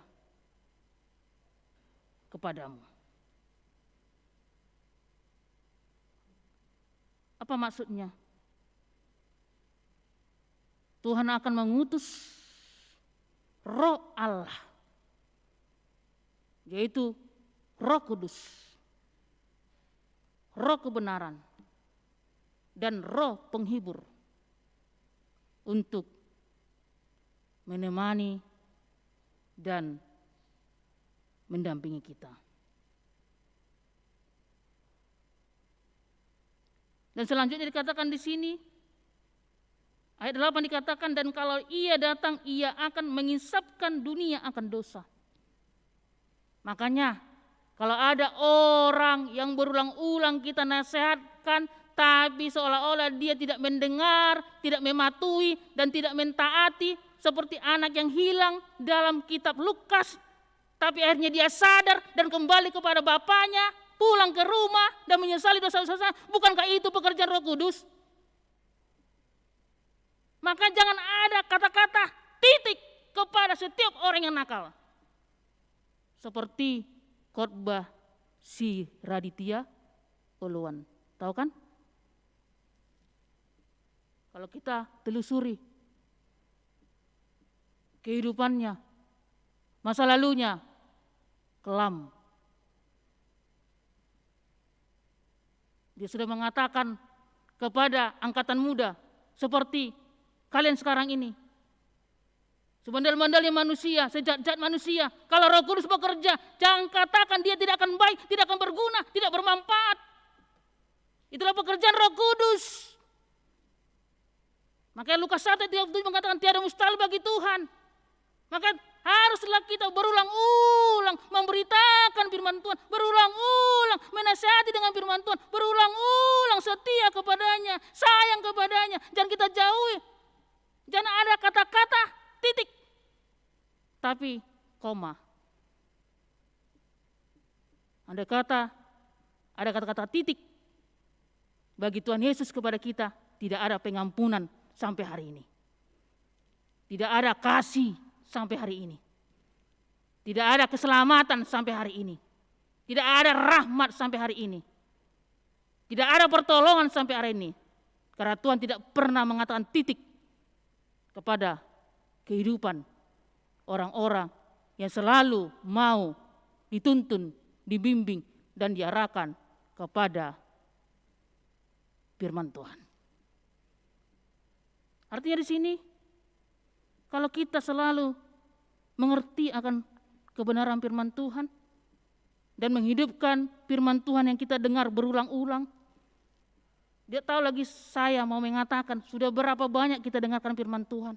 kepadamu. Apa maksudnya? Tuhan akan mengutus Roh Allah, yaitu Roh Kudus, Roh kebenaran, dan Roh penghibur untuk menemani dan mendampingi kita. Dan selanjutnya dikatakan di sini, ayat 8 dikatakan, dan kalau ia datang, ia akan mengisapkan dunia akan dosa. Makanya kalau ada orang yang berulang-ulang kita nasihatkan, tapi seolah-olah dia tidak mendengar, tidak mematuhi, dan tidak mentaati, seperti anak yang hilang dalam kitab Lukas, tapi akhirnya dia sadar dan kembali kepada bapaknya, pulang ke rumah dan menyesali dosa-dosa. Bukankah itu pekerjaan Roh Kudus? Maka jangan ada kata-kata titik kepada setiap orang yang nakal. Seperti khotbah si Raditya Uluan. Tahu kan? Kalau kita telusuri kehidupannya, masa lalunya kelam. Dia sudah mengatakan kepada angkatan muda seperti kalian sekarang ini, sebandel-bandelnya manusia, sejat-jat manusia, kalau Roh Kudus bekerja, jangan katakan dia tidak akan baik, tidak akan berguna, tidak bermanfaat. Itulah pekerjaan Roh Kudus. Makanya Lukas 1:37 mengatakan tiada mustahil bagi Tuhan. Maka haruslah kita berulang-ulang memberitakan firman Tuhan, berulang-ulang menasihati dengan firman Tuhan, berulang-ulang setia kepadanya, sayang kepadanya. Jangan kita jauhi. Jangan ada kata-kata titik, tapi koma. Ada kata-kata titik bagi Tuhan Yesus kepada kita, tidak ada pengampunan sampai hari ini. Tidak ada kasih sampai hari ini. Tidak ada keselamatan sampai hari ini. Tidak ada rahmat sampai hari ini. Tidak ada pertolongan sampai hari ini. Karena Tuhan tidak pernah mengatakan titik kepada kehidupan orang-orang yang selalu mau dituntun, dibimbing, dan diarahkan kepada firman Tuhan. Artinya di sini, kalau kita selalu mengerti akan kebenaran firman Tuhan dan menghidupkan firman Tuhan yang kita dengar berulang-ulang, dia tahu lagi saya mau mengatakan sudah berapa banyak kita dengarkan firman Tuhan.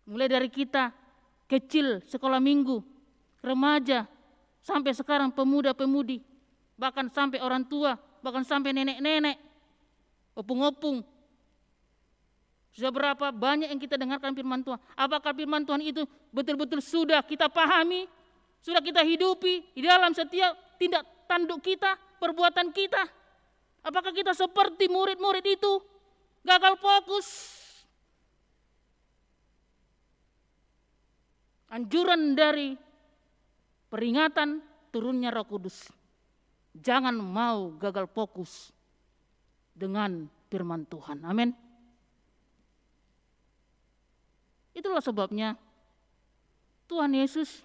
Mulai dari kita kecil, sekolah minggu, remaja, sampai sekarang pemuda-pemudi, bahkan sampai orang tua, bahkan sampai nenek-nenek, opung-opung. Sudah berapa banyak yang kita dengarkan firman Tuhan. Apakah firman Tuhan itu betul-betul sudah kita pahami, sudah kita hidupi di dalam setiap tindak tanduk kita, perbuatan kita? Apakah kita seperti murid-murid itu, gagal fokus, anjuran dari peringatan turunnya Roh Kudus. Jangan mau gagal fokus dengan firman Tuhan. Amin. Itulah sebabnya Tuhan Yesus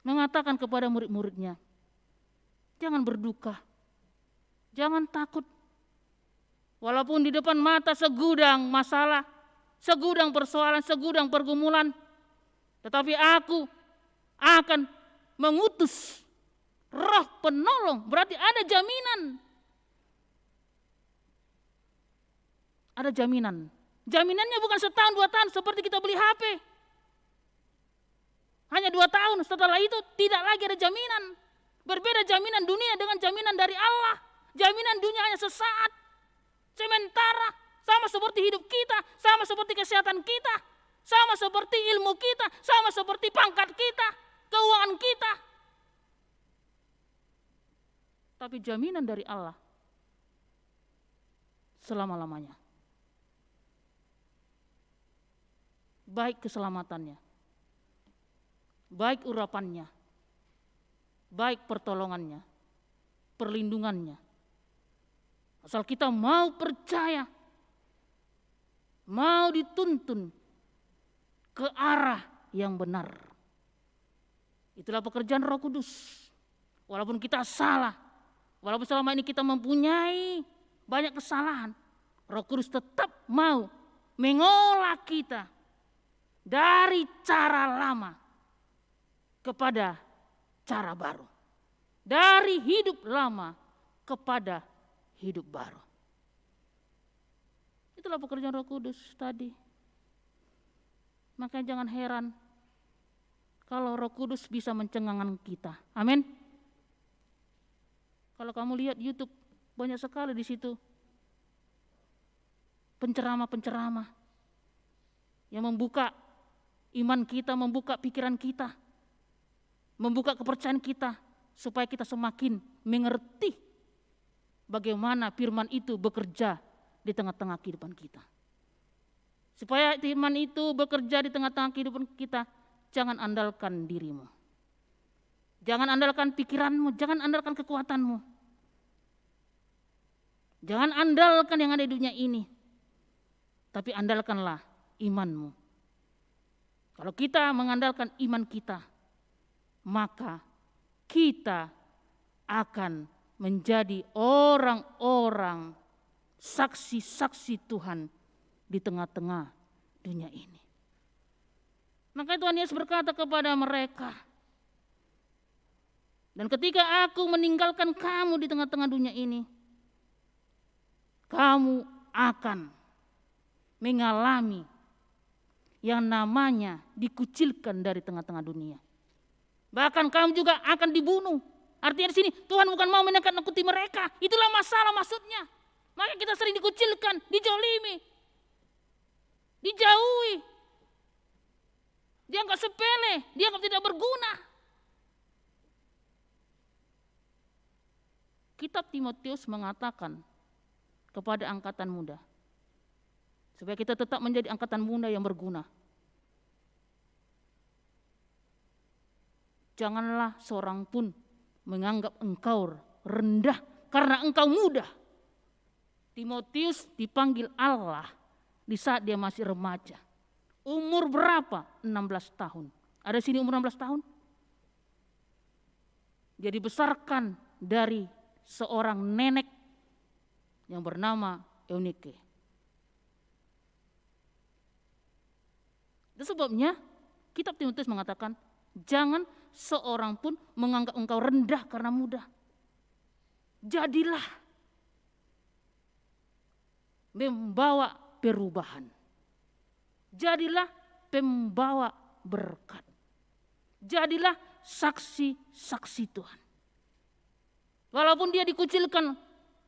mengatakan kepada murid-muridnya, jangan berduka, jangan takut. Walaupun di depan mata segudang masalah, segudang persoalan, segudang pergumulan, tetapi aku akan mengutus Roh penolong. Berarti ada jaminan. Ada jaminan. Jaminannya bukan setahun, 2 tahun seperti kita beli HP. Hanya 2 tahun, setelah itu tidak lagi ada jaminan. Berbeda jaminan dunia dengan jaminan dari Allah. Jaminan dunia hanya sesaat, sementara, sama seperti hidup kita, sama seperti kesehatan kita, sama seperti ilmu kita, sama seperti pangkat kita, keuangan kita. Tapi jaminan dari Allah selama-lamanya. Baik keselamatannya, baik urapannya, baik pertolongannya, perlindungannya. Asal kita mau percaya, mau dituntun ke arah yang benar. Itulah pekerjaan Roh Kudus. Walaupun kita salah, walaupun selama ini kita mempunyai banyak kesalahan, Roh Kudus tetap mau mengolah kita dari cara lama kepada cara baru. Dari hidup lama kepada hidup baru. Itulah pekerjaan Roh Kudus tadi. Makanya jangan heran kalau Roh Kudus bisa mencengangkan kita. Amin. Kalau kamu lihat YouTube, banyak sekali di situ penceramah-penceramah yang membuka iman kita, membuka pikiran kita, membuka kepercayaan kita, supaya kita semakin mengerti bagaimana firman itu bekerja di tengah-tengah kehidupan kita. Supaya firman itu bekerja di tengah-tengah kehidupan kita, jangan andalkan dirimu. Jangan andalkan pikiranmu, jangan andalkan kekuatanmu. Jangan andalkan yang ada di dunia ini, tapi andalkanlah imanmu. Kalau kita mengandalkan iman kita, maka kita akan menjadi orang-orang saksi-saksi Tuhan di tengah-tengah dunia ini. Maka Tuhan Yesus berkata kepada mereka, dan ketika aku meninggalkan kamu di tengah-tengah dunia ini, kamu akan mengalami yang namanya dikucilkan dari tengah-tengah dunia. Bahkan kamu juga akan dibunuh. Artinya di sini Tuhan bukan mau menakut-nakuti mereka. Itulah masalah maksudnya. Maka kita sering dikucilkan, dijolimi, dijauhi, dianggap sepele, dianggap tidak berguna. Kitab Timotius mengatakan kepada angkatan muda, supaya kita tetap menjadi angkatan muda yang berguna. Janganlah seorang pun menganggap engkau rendah karena engkau muda. Timotius dipanggil Allah di saat dia masih remaja. Umur berapa? 16 tahun. Ada sini umur 16 tahun? Dia dibesarkan dari seorang nenek yang bernama Eunike. Itu sebabnya kitab Timotius mengatakan, jangan seorang pun menganggap engkau rendah karena muda. Jadilah membawa perubahan. Jadilah pembawa berkat. Jadilah saksi-saksi Tuhan. Walaupun dia dikucilkan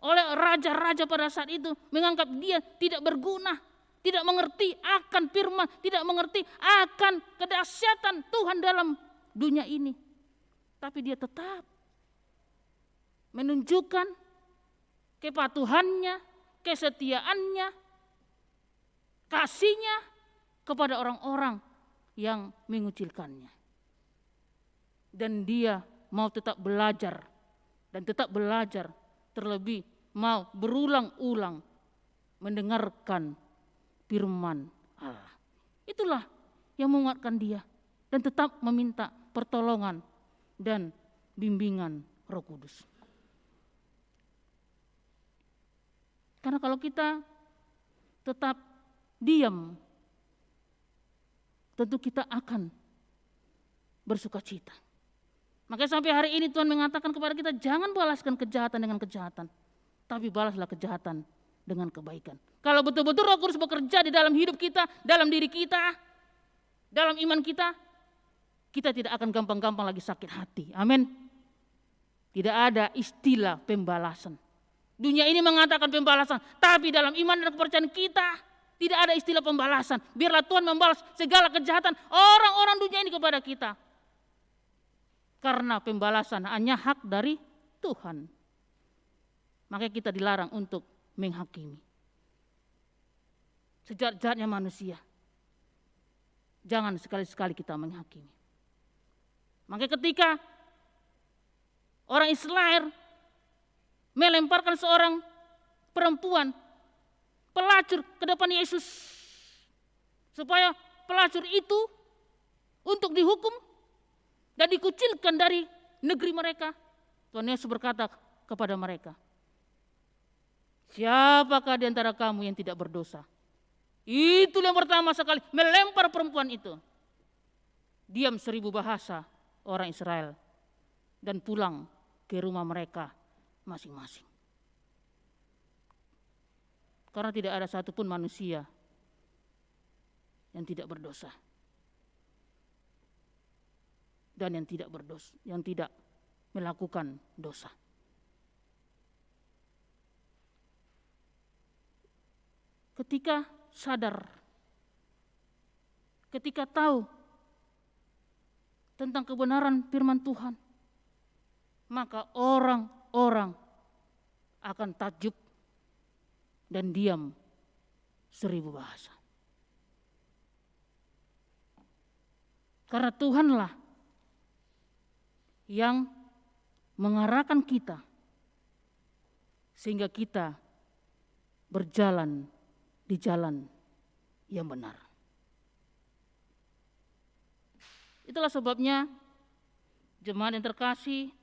oleh raja-raja pada saat itu, menganggap dia tidak berguna, tidak mengerti akan firman, tidak mengerti akan kedahsyatan Tuhan dalam dunia ini. Tapi dia tetap menunjukkan kepatuhannya, kesetiaannya, kasihnya kepada orang-orang yang mengucilkannya. Dan dia mau tetap belajar dan tetap belajar, terlebih mau berulang-ulang mendengarkan firman Allah. Itulah yang menguatkan dia dan tetap meminta pertolongan dan bimbingan Roh Kudus. Karena kalau kita tetap diam, tentu kita akan bersukacita. Makanya sampai hari ini Tuhan mengatakan kepada kita, jangan balaskan kejahatan dengan kejahatan, tapi balaslah kejahatan dengan kebaikan. Kalau betul-betul Roh Kudus bekerja di dalam hidup kita, dalam diri kita, dalam iman kita, kita tidak akan gampang-gampang lagi sakit hati. Amin. Tidak ada istilah pembalasan. Dunia ini mengatakan pembalasan, tapi dalam iman dan kepercayaan kita tidak ada istilah pembalasan. Biarlah Tuhan membalas segala kejahatan orang-orang dunia ini kepada kita. Karena pembalasan hanya hak dari Tuhan. Makanya kita dilarang untuk menghakimi. Sejahat-jahatnya manusia, jangan sekali-sekali kita menghakimi. Makanya ketika orang Israel melemparkan seorang perempuan pelacur ke depan Yesus, supaya pelacur itu untuk dihukum dan dikucilkan dari negeri mereka, Tuhan Yesus berkata kepada mereka, siapakah di antara kamu yang tidak berdosa? Itu yang pertama sekali melempar perempuan itu. Diam 1000 bahasa orang Israel dan pulang ke rumah mereka masing-masing. Karena tidak ada satupun manusia yang tidak berdosa dan yang tidak berdosa, yang tidak melakukan dosa. Ketika sadar, ketika tahu tentang kebenaran firman Tuhan, maka orang-orang akan takjub dan diam 1000 bahasa. Karena Tuhanlah yang mengarahkan kita sehingga kita berjalan di jalan yang benar. Itulah sebabnya jemaat yang terkasih,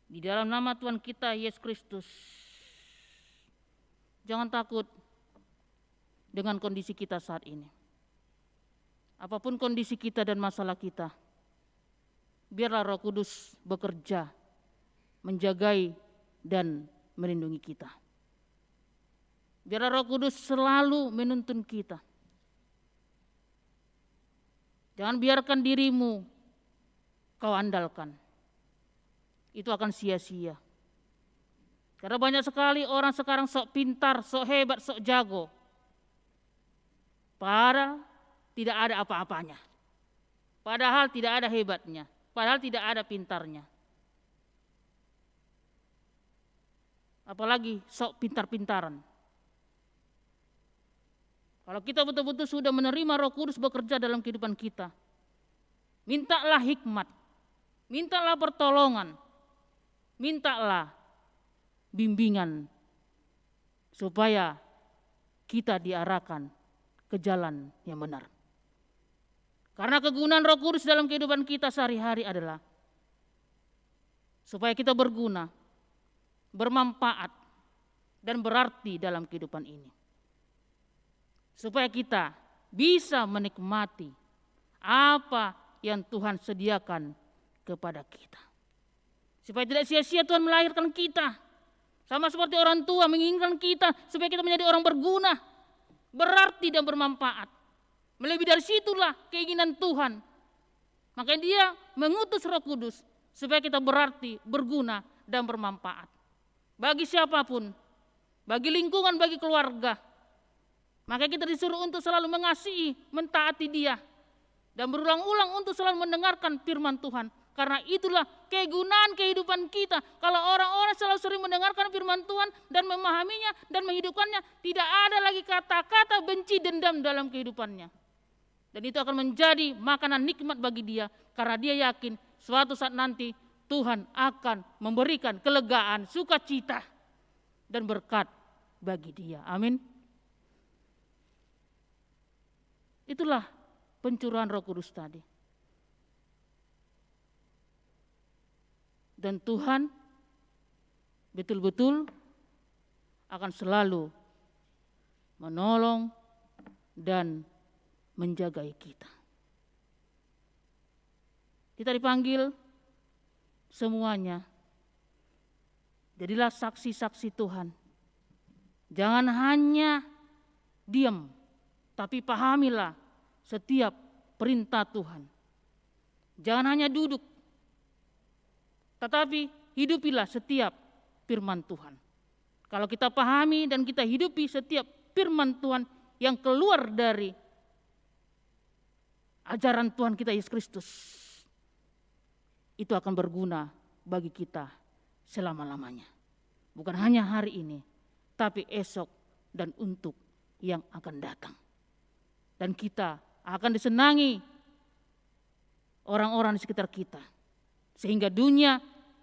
di dalam nama Tuhan kita Yesus Kristus, jangan takut dengan kondisi kita saat ini. Apapun kondisi kita dan masalah kita, biarlah Roh Kudus bekerja, menjagai dan melindungi kita. Biarlah Roh Kudus selalu menuntun kita. Jangan biarkan dirimu kau andalkan. Itu akan sia-sia. Karena banyak sekali orang sekarang sok pintar, sok hebat, sok jago. Padahal tidak ada apa-apanya. Padahal tidak ada hebatnya. Padahal tidak ada pintarnya. Apalagi sok pintar-pintaran. Kalau kita betul-betul sudah menerima Roh Kudus bekerja dalam kehidupan kita, mintalah hikmat, mintalah pertolongan, mintalah bimbingan supaya kita diarahkan ke jalan yang benar. Karena kegunaan Roh Kudus dalam kehidupan kita sehari-hari adalah supaya kita berguna, bermanfaat, dan berarti dalam kehidupan ini. Supaya kita bisa menikmati apa yang Tuhan sediakan kepada kita. Supaya tidak sia-sia Tuhan melahirkan kita. Sama seperti orang tua menginginkan kita supaya kita menjadi orang berguna, berarti dan bermanfaat. Melebihi dari situlah keinginan Tuhan. Makanya Dia mengutus Roh Kudus supaya kita berarti, berguna dan bermanfaat. Bagi siapapun, bagi lingkungan, bagi keluarga. Maka kita disuruh untuk selalu mengasihi, mentaati Dia. Dan berulang-ulang untuk selalu mendengarkan firman Tuhan. Karena itulah kegunaan kehidupan kita. Kalau orang-orang selalu sering mendengarkan firman Tuhan dan memahaminya dan menghidupkannya, tidak ada lagi kata-kata benci dendam dalam kehidupannya. Dan itu akan menjadi makanan nikmat bagi dia, karena dia yakin suatu saat nanti Tuhan akan memberikan kelegaan, sukacita, dan berkat bagi dia. Amin. Itulah pencurahan Roh Kudus tadi. Dan Tuhan betul-betul akan selalu menolong dan menjagai kita. Kita dipanggil semuanya, jadilah saksi-saksi Tuhan. Jangan hanya diam, tapi pahamilah setiap perintah Tuhan. Jangan hanya duduk, tetapi hidupilah setiap firman Tuhan. Kalau kita pahami dan kita hidupi setiap firman Tuhan yang keluar dari ajaran Tuhan kita Yesus Kristus, itu akan berguna bagi kita selama-lamanya. Bukan hanya hari ini, tapi esok dan untuk yang akan datang. Dan kita akan disenangi orang-orang di sekitar kita, sehingga dunia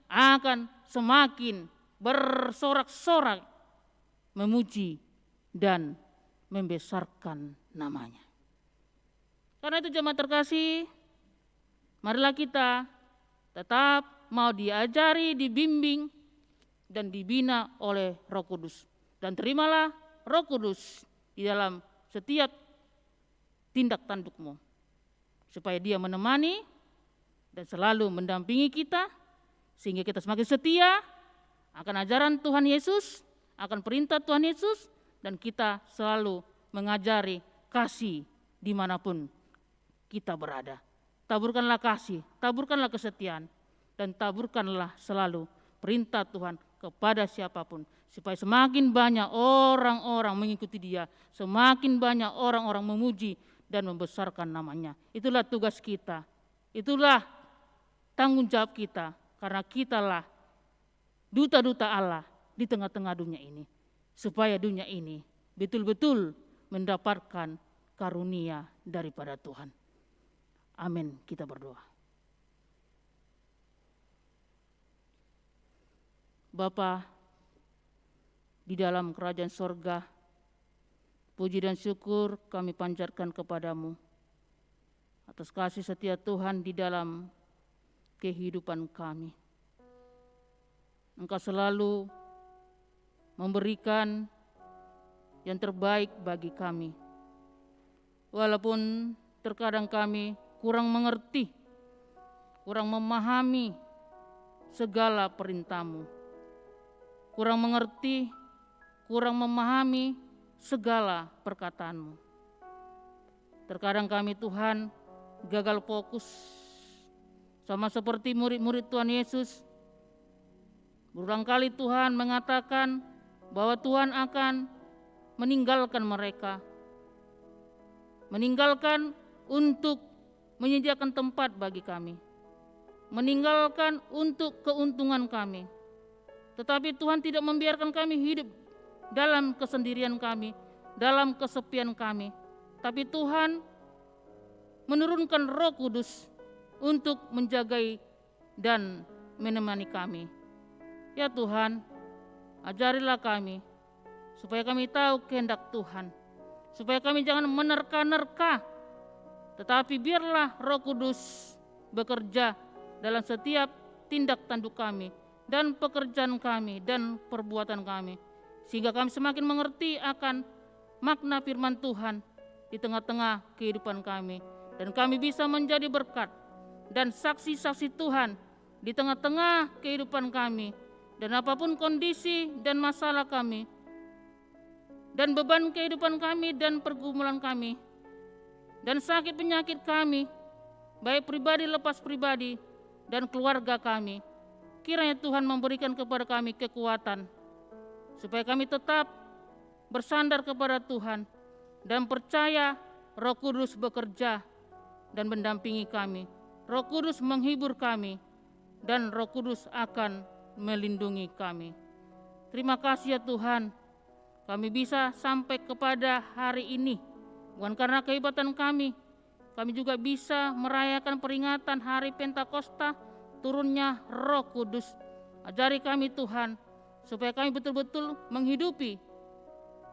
akan semakin bersorak-sorak memuji dan membesarkan namanya. Karena itu jemaat terkasih, marilah kita tetap mau diajari, dibimbing, dan dibina oleh Roh Kudus. Dan terimalah Roh Kudus di dalam setiap tindak tandukmu, supaya dia menemani dan selalu mendampingi kita, sehingga kita semakin setia akan ajaran Tuhan Yesus, akan perintah Tuhan Yesus, dan kita selalu mengajari kasih dimanapun kita berada. Taburkanlah kasih, taburkanlah kesetiaan, dan taburkanlah selalu perintah Tuhan kepada siapapun, supaya semakin banyak orang-orang mengikuti dia, semakin banyak orang-orang memuji dan membesarkan namanya. Itulah tugas kita, itulah tanggung jawab kita, karena kitalah duta-duta Allah di tengah-tengah dunia ini, supaya dunia ini betul-betul mendapatkan karunia daripada Tuhan. Amin. Kita berdoa. Bapa di dalam kerajaan sorga, puji dan syukur kami panjatkan kepadamu atas kasih setia Tuhan di dalam kehidupan kami. Engkau selalu memberikan yang terbaik bagi kami. Walaupun terkadang kami kurang mengerti, kurang memahami segala perintah-Mu, kurang mengerti, kurang memahami segala perkataan-Mu. Terkadang kami Tuhan gagal fokus, sama seperti murid-murid Tuhan Yesus. Berulang kali Tuhan mengatakan bahwa Tuhan akan meninggalkan mereka, meninggalkan untuk menyediakan tempat bagi kami, meninggalkan untuk keuntungan kami. Tetapi Tuhan tidak membiarkan kami hidup dalam kesendirian kami, dalam kesepian kami. Tapi Tuhan menurunkan Roh Kudus untuk menjagai dan menemani kami. Ya Tuhan, ajarilah kami supaya kami tahu kehendak Tuhan, supaya kami jangan menerka-nerka, tetapi biarlah Roh Kudus bekerja dalam setiap tindak tanduk kami dan pekerjaan kami dan perbuatan kami, sehingga kami semakin mengerti akan makna firman Tuhan di tengah-tengah kehidupan kami, dan kami bisa menjadi berkat dan saksi-saksi Tuhan di tengah-tengah kehidupan kami. Dan apapun kondisi dan masalah kami, dan beban kehidupan kami dan pergumulan kami, dan sakit penyakit kami, baik pribadi lepas pribadi dan keluarga kami, kiranya Tuhan memberikan kepada kami kekuatan, supaya kami tetap bersandar kepada Tuhan dan percaya Roh Kudus bekerja dan mendampingi kami. Roh Kudus menghibur kami, dan Roh Kudus akan melindungi kami. Terima kasih ya Tuhan, kami bisa sampai kepada hari ini bukan karena kehebatan kami, kami juga bisa merayakan peringatan hari Pentakosta, turunnya Roh Kudus. Ajari kami Tuhan, supaya kami betul-betul menghidupi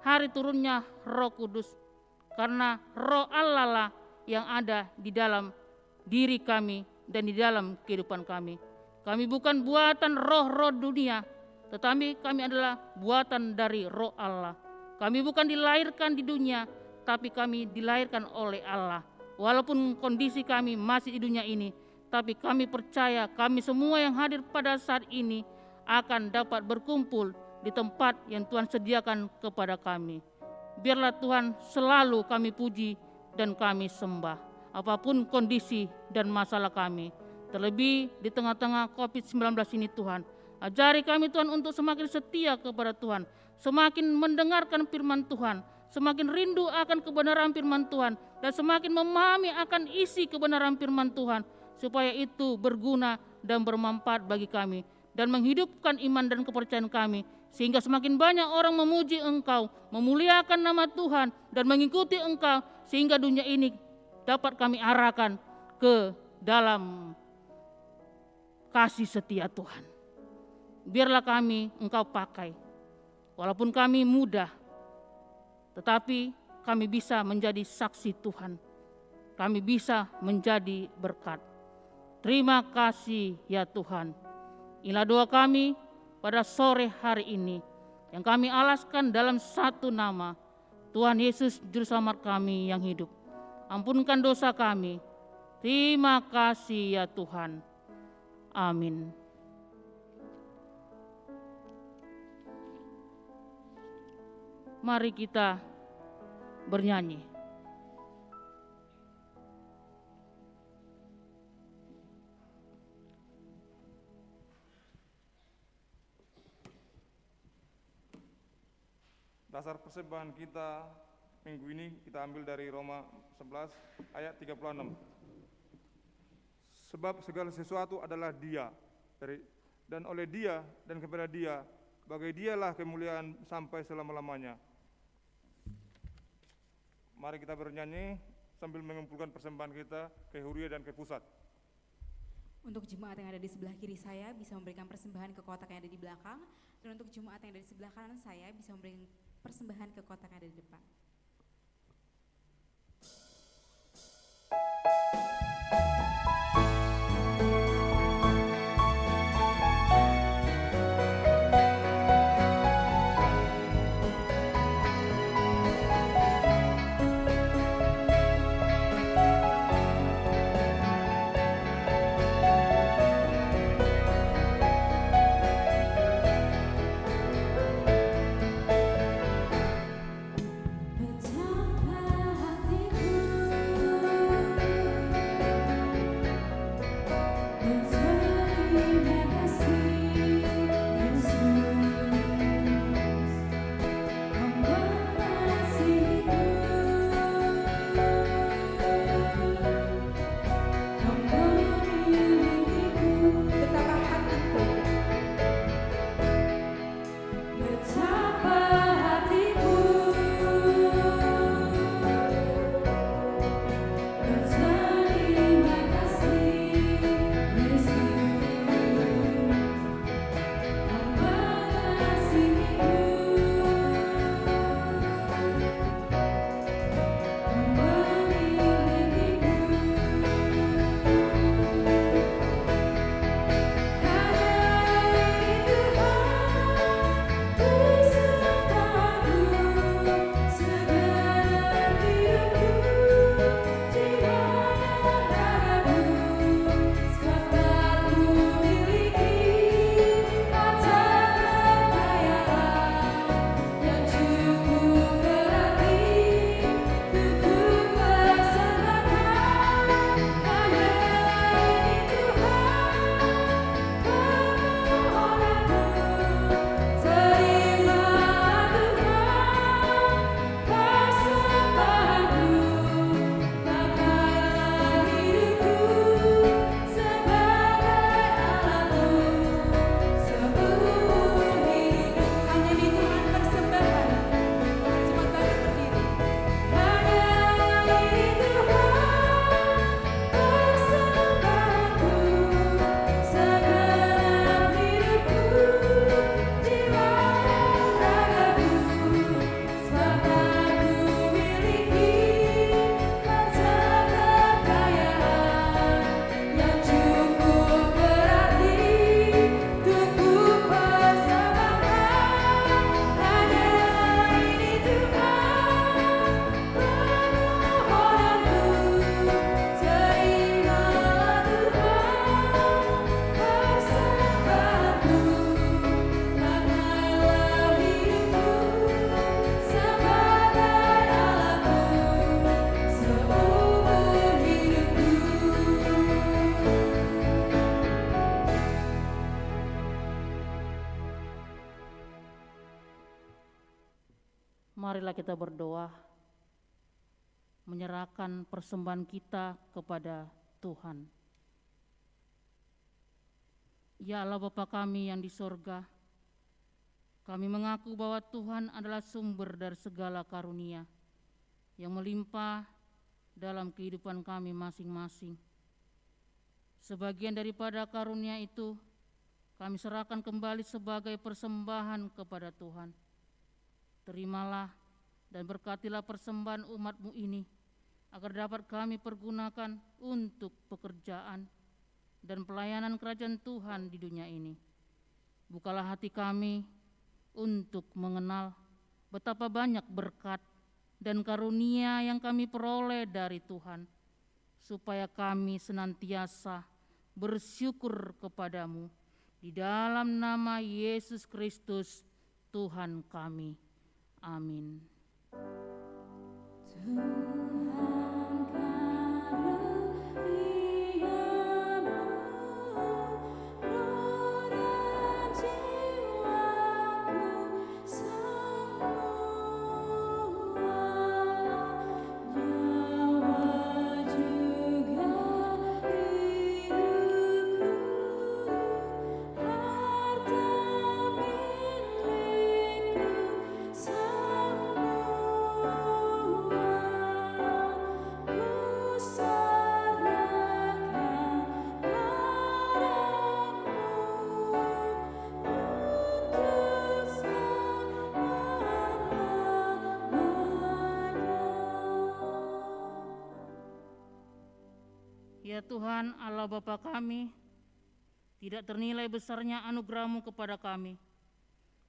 hari turunnya Roh Kudus. Karena Roh Allah lah yang ada di dalam diri kami dan di dalam kehidupan kami. Kami bukan buatan roh-roh dunia, tetapi kami adalah buatan dari Roh Allah. Kami bukan dilahirkan di dunia, tapi kami dilahirkan oleh Allah. Walaupun kondisi kami masih di dunia ini, tapi kami percaya kami semua yang hadir pada saat ini akan dapat berkumpul di tempat yang Tuhan sediakan kepada kami. Biarlah Tuhan selalu kami puji dan kami sembah, apapun kondisi dan masalah kami. Terlebih di tengah-tengah COVID-19 ini Tuhan, ajari kami Tuhan untuk semakin setia kepada Tuhan, semakin mendengarkan firman Tuhan, semakin rindu akan kebenaran firman Tuhan, dan semakin memahami akan isi kebenaran firman Tuhan, supaya itu berguna dan bermanfaat bagi kami, dan menghidupkan iman dan kepercayaan kami, sehingga semakin banyak orang memuji Engkau, memuliakan nama Tuhan, dan mengikuti Engkau, sehingga dunia ini dapat kami arahkan ke dalam kasih setia Tuhan. Biarlah kami Engkau pakai, walaupun kami muda, tetapi kami bisa menjadi saksi Tuhan. Kami bisa menjadi berkat. Terima kasih ya Tuhan. Inilah doa kami pada sore hari ini, yang kami alaskan dalam satu nama, Tuhan Yesus Juru Selamat kami yang hidup. Ampunkan dosa kami. Terima kasih ya Tuhan. Amin. Mari kita bernyanyi. Dasar persembahan kita minggu ini kita ambil dari Roma 11 ayat 36. Sebab segala sesuatu adalah Dia, dan oleh Dia dan kepada Dia, bagi Dialah kemuliaan sampai selama-lamanya. Mari kita bernyanyi sambil mengumpulkan persembahan kita ke Huria dan ke pusat. Untuk jemaat yang ada di sebelah kiri saya bisa memberikan persembahan ke kotak yang ada di belakang, dan untuk jemaat yang ada di sebelah kanan saya bisa memberikan persembahan ke kotak yang ada di depan. Marilah kita berdoa, menyerahkan persembahan kita kepada Tuhan. Ya Allah Bapa kami yang di sorga, kami mengaku bahwa Tuhan adalah sumber dari segala karunia yang melimpah dalam kehidupan kami masing-masing. Sebagian daripada karunia itu kami serahkan kembali sebagai persembahan kepada Tuhan. Terimalah dan berkatilah persembahan umat-Mu ini, agar dapat kami pergunakan untuk pekerjaan dan pelayanan kerajaan Tuhan di dunia ini. Bukalah hati kami untuk mengenal betapa banyak berkat dan karunia yang kami peroleh dari Tuhan, supaya kami senantiasa bersyukur kepadamu di dalam nama Yesus Kristus Tuhan kami. Amin. Ya Tuhan Allah Bapa kami, tidak ternilai besarnya anugerah-Mu kepada kami.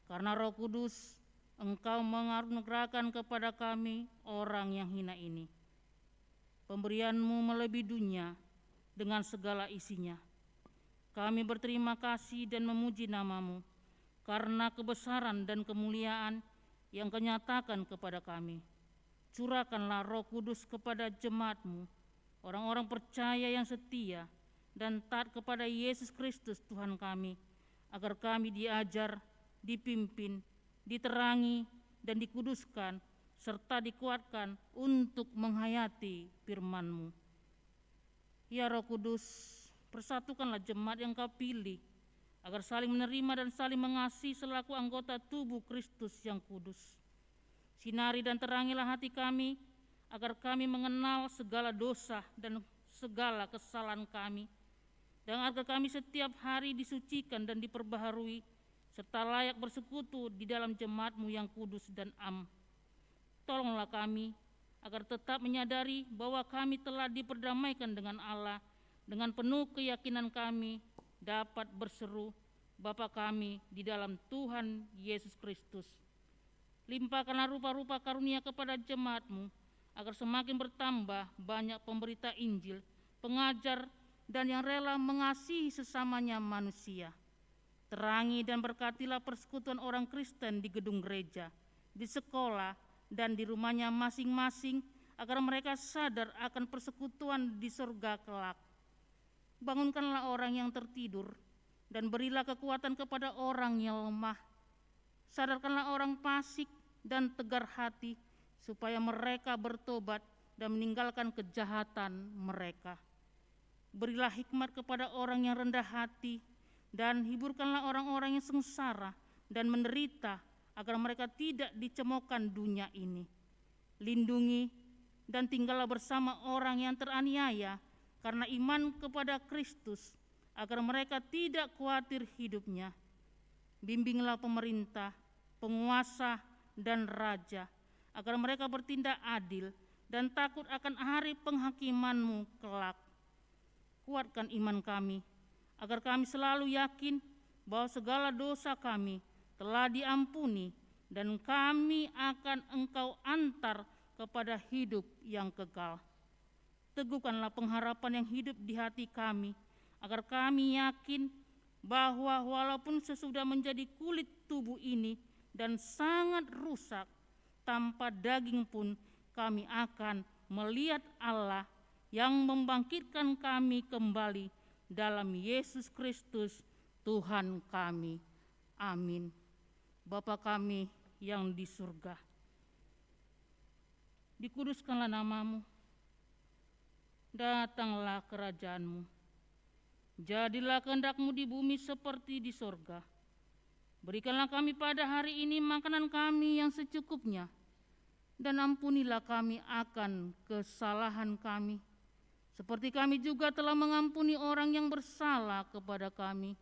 Karena Roh Kudus, Engkau menganugerahkan kepada kami orang yang hina ini. Pemberian-Mu melebihi dunia dengan segala isinya. Kami berterima kasih dan memuji nama-Mu karena kebesaran dan kemuliaan yang Kau nyatakan kepada kami. Curahkanlah Roh Kudus kepada jemaat-Mu, orang-orang percaya yang setia dan taat kepada Yesus Kristus Tuhan kami, agar kami diajar, dipimpin, diterangi, dan dikuduskan, serta dikuatkan untuk menghayati firman-Mu. Ya Roh Kudus, persatukanlah jemaat yang Kau pilih, agar saling menerima dan saling mengasihi selaku anggota tubuh Kristus yang kudus. Sinari dan terangilah hati kami, agar kami mengenal segala dosa dan segala kesalahan kami, dan agar kami setiap hari disucikan dan diperbaharui, serta layak bersekutu di dalam jemaat-Mu yang kudus dan am. Tolonglah kami, agar tetap menyadari bahwa kami telah diperdamaikan dengan Allah, dengan penuh keyakinan kami dapat berseru, Bapa kami di dalam Tuhan Yesus Kristus. Limpahkanlah rupa-rupa karunia kepada jemaat-Mu, agar semakin bertambah banyak pemberita Injil, pengajar, dan yang rela mengasihi sesamanya manusia. Terangi dan berkatilah persekutuan orang Kristen di gedung gereja, di sekolah, dan di rumahnya masing-masing, agar mereka sadar akan persekutuan di surga kelak. Bangunkanlah orang yang tertidur, dan berilah kekuatan kepada orang yang lemah. Sadarkanlah orang fasik dan tegar hati, supaya mereka bertobat dan meninggalkan kejahatan mereka. Berilah hikmat kepada orang yang rendah hati, dan hiburkanlah orang-orang yang sengsara dan menderita, agar mereka tidak dicemoohkan dunia ini. Lindungi dan tinggallah bersama orang yang teraniaya karena iman kepada Kristus, agar mereka tidak khawatir hidupnya. Bimbinglah pemerintah, penguasa, dan raja, agar mereka bertindak adil dan takut akan hari penghakiman-Mu kelak. Kuatkan iman kami, agar kami selalu yakin bahwa segala dosa kami telah diampuni dan kami akan Engkau antar kepada hidup yang kekal. Teguhkanlah pengharapan yang hidup di hati kami, agar kami yakin bahwa walaupun sesudah menjadi kulit tubuh ini dan sangat rusak, tanpa daging pun kami akan melihat Allah yang membangkitkan kami kembali dalam Yesus Kristus Tuhan kami. Amin. Bapa kami yang di surga, dikuduskanlah namamu, datanglah kerajaanmu, jadilah kehendakmu di bumi seperti di sorga. Berikanlah kami pada hari ini makanan kami yang secukupnya, dan ampunilah kami akan kesalahan kami, seperti kami juga telah mengampuni orang yang bersalah kepada kami.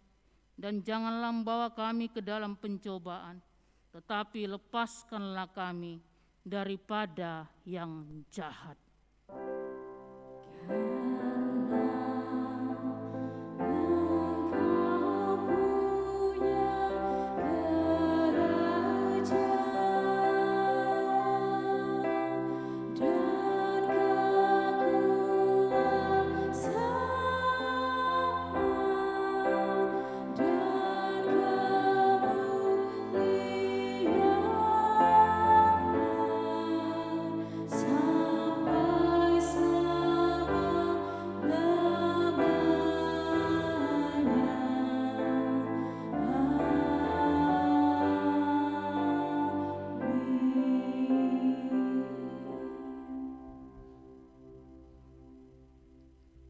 Dan janganlah membawa kami ke dalam pencobaan, tetapi lepaskanlah kami daripada yang jahat.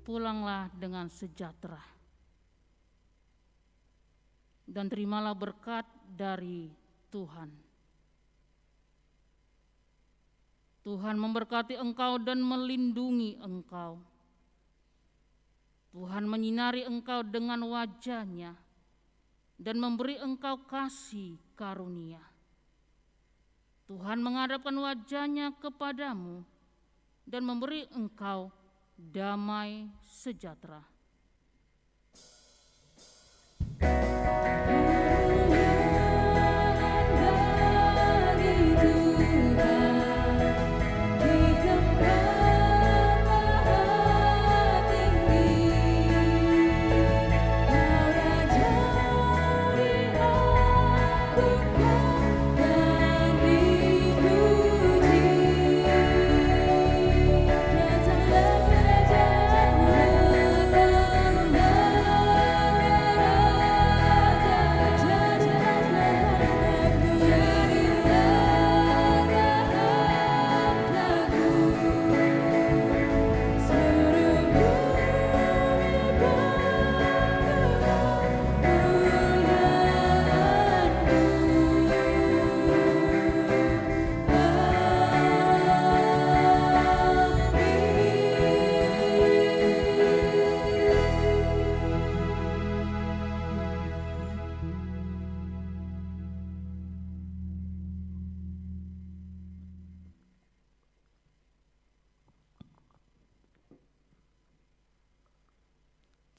Pulanglah dengan sejahtera, dan terimalah berkat dari Tuhan. Tuhan memberkati engkau dan melindungi engkau. Tuhan menyinari engkau dengan wajah-Nya dan memberi engkau kasih karunia. Tuhan menghadapkan wajah-Nya kepadamu dan memberi engkau damai sejahtera.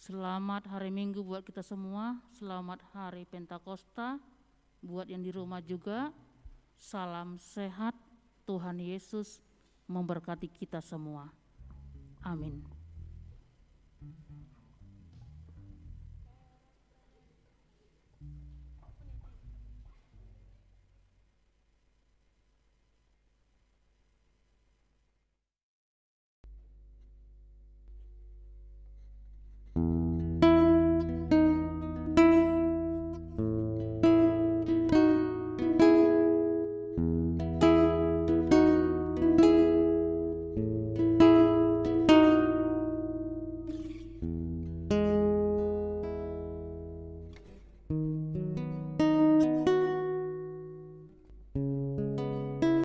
Selamat hari Minggu buat kita semua, selamat hari Pentakosta buat yang di rumah juga. Salam sehat, Tuhan Yesus memberkati kita semua. Amin.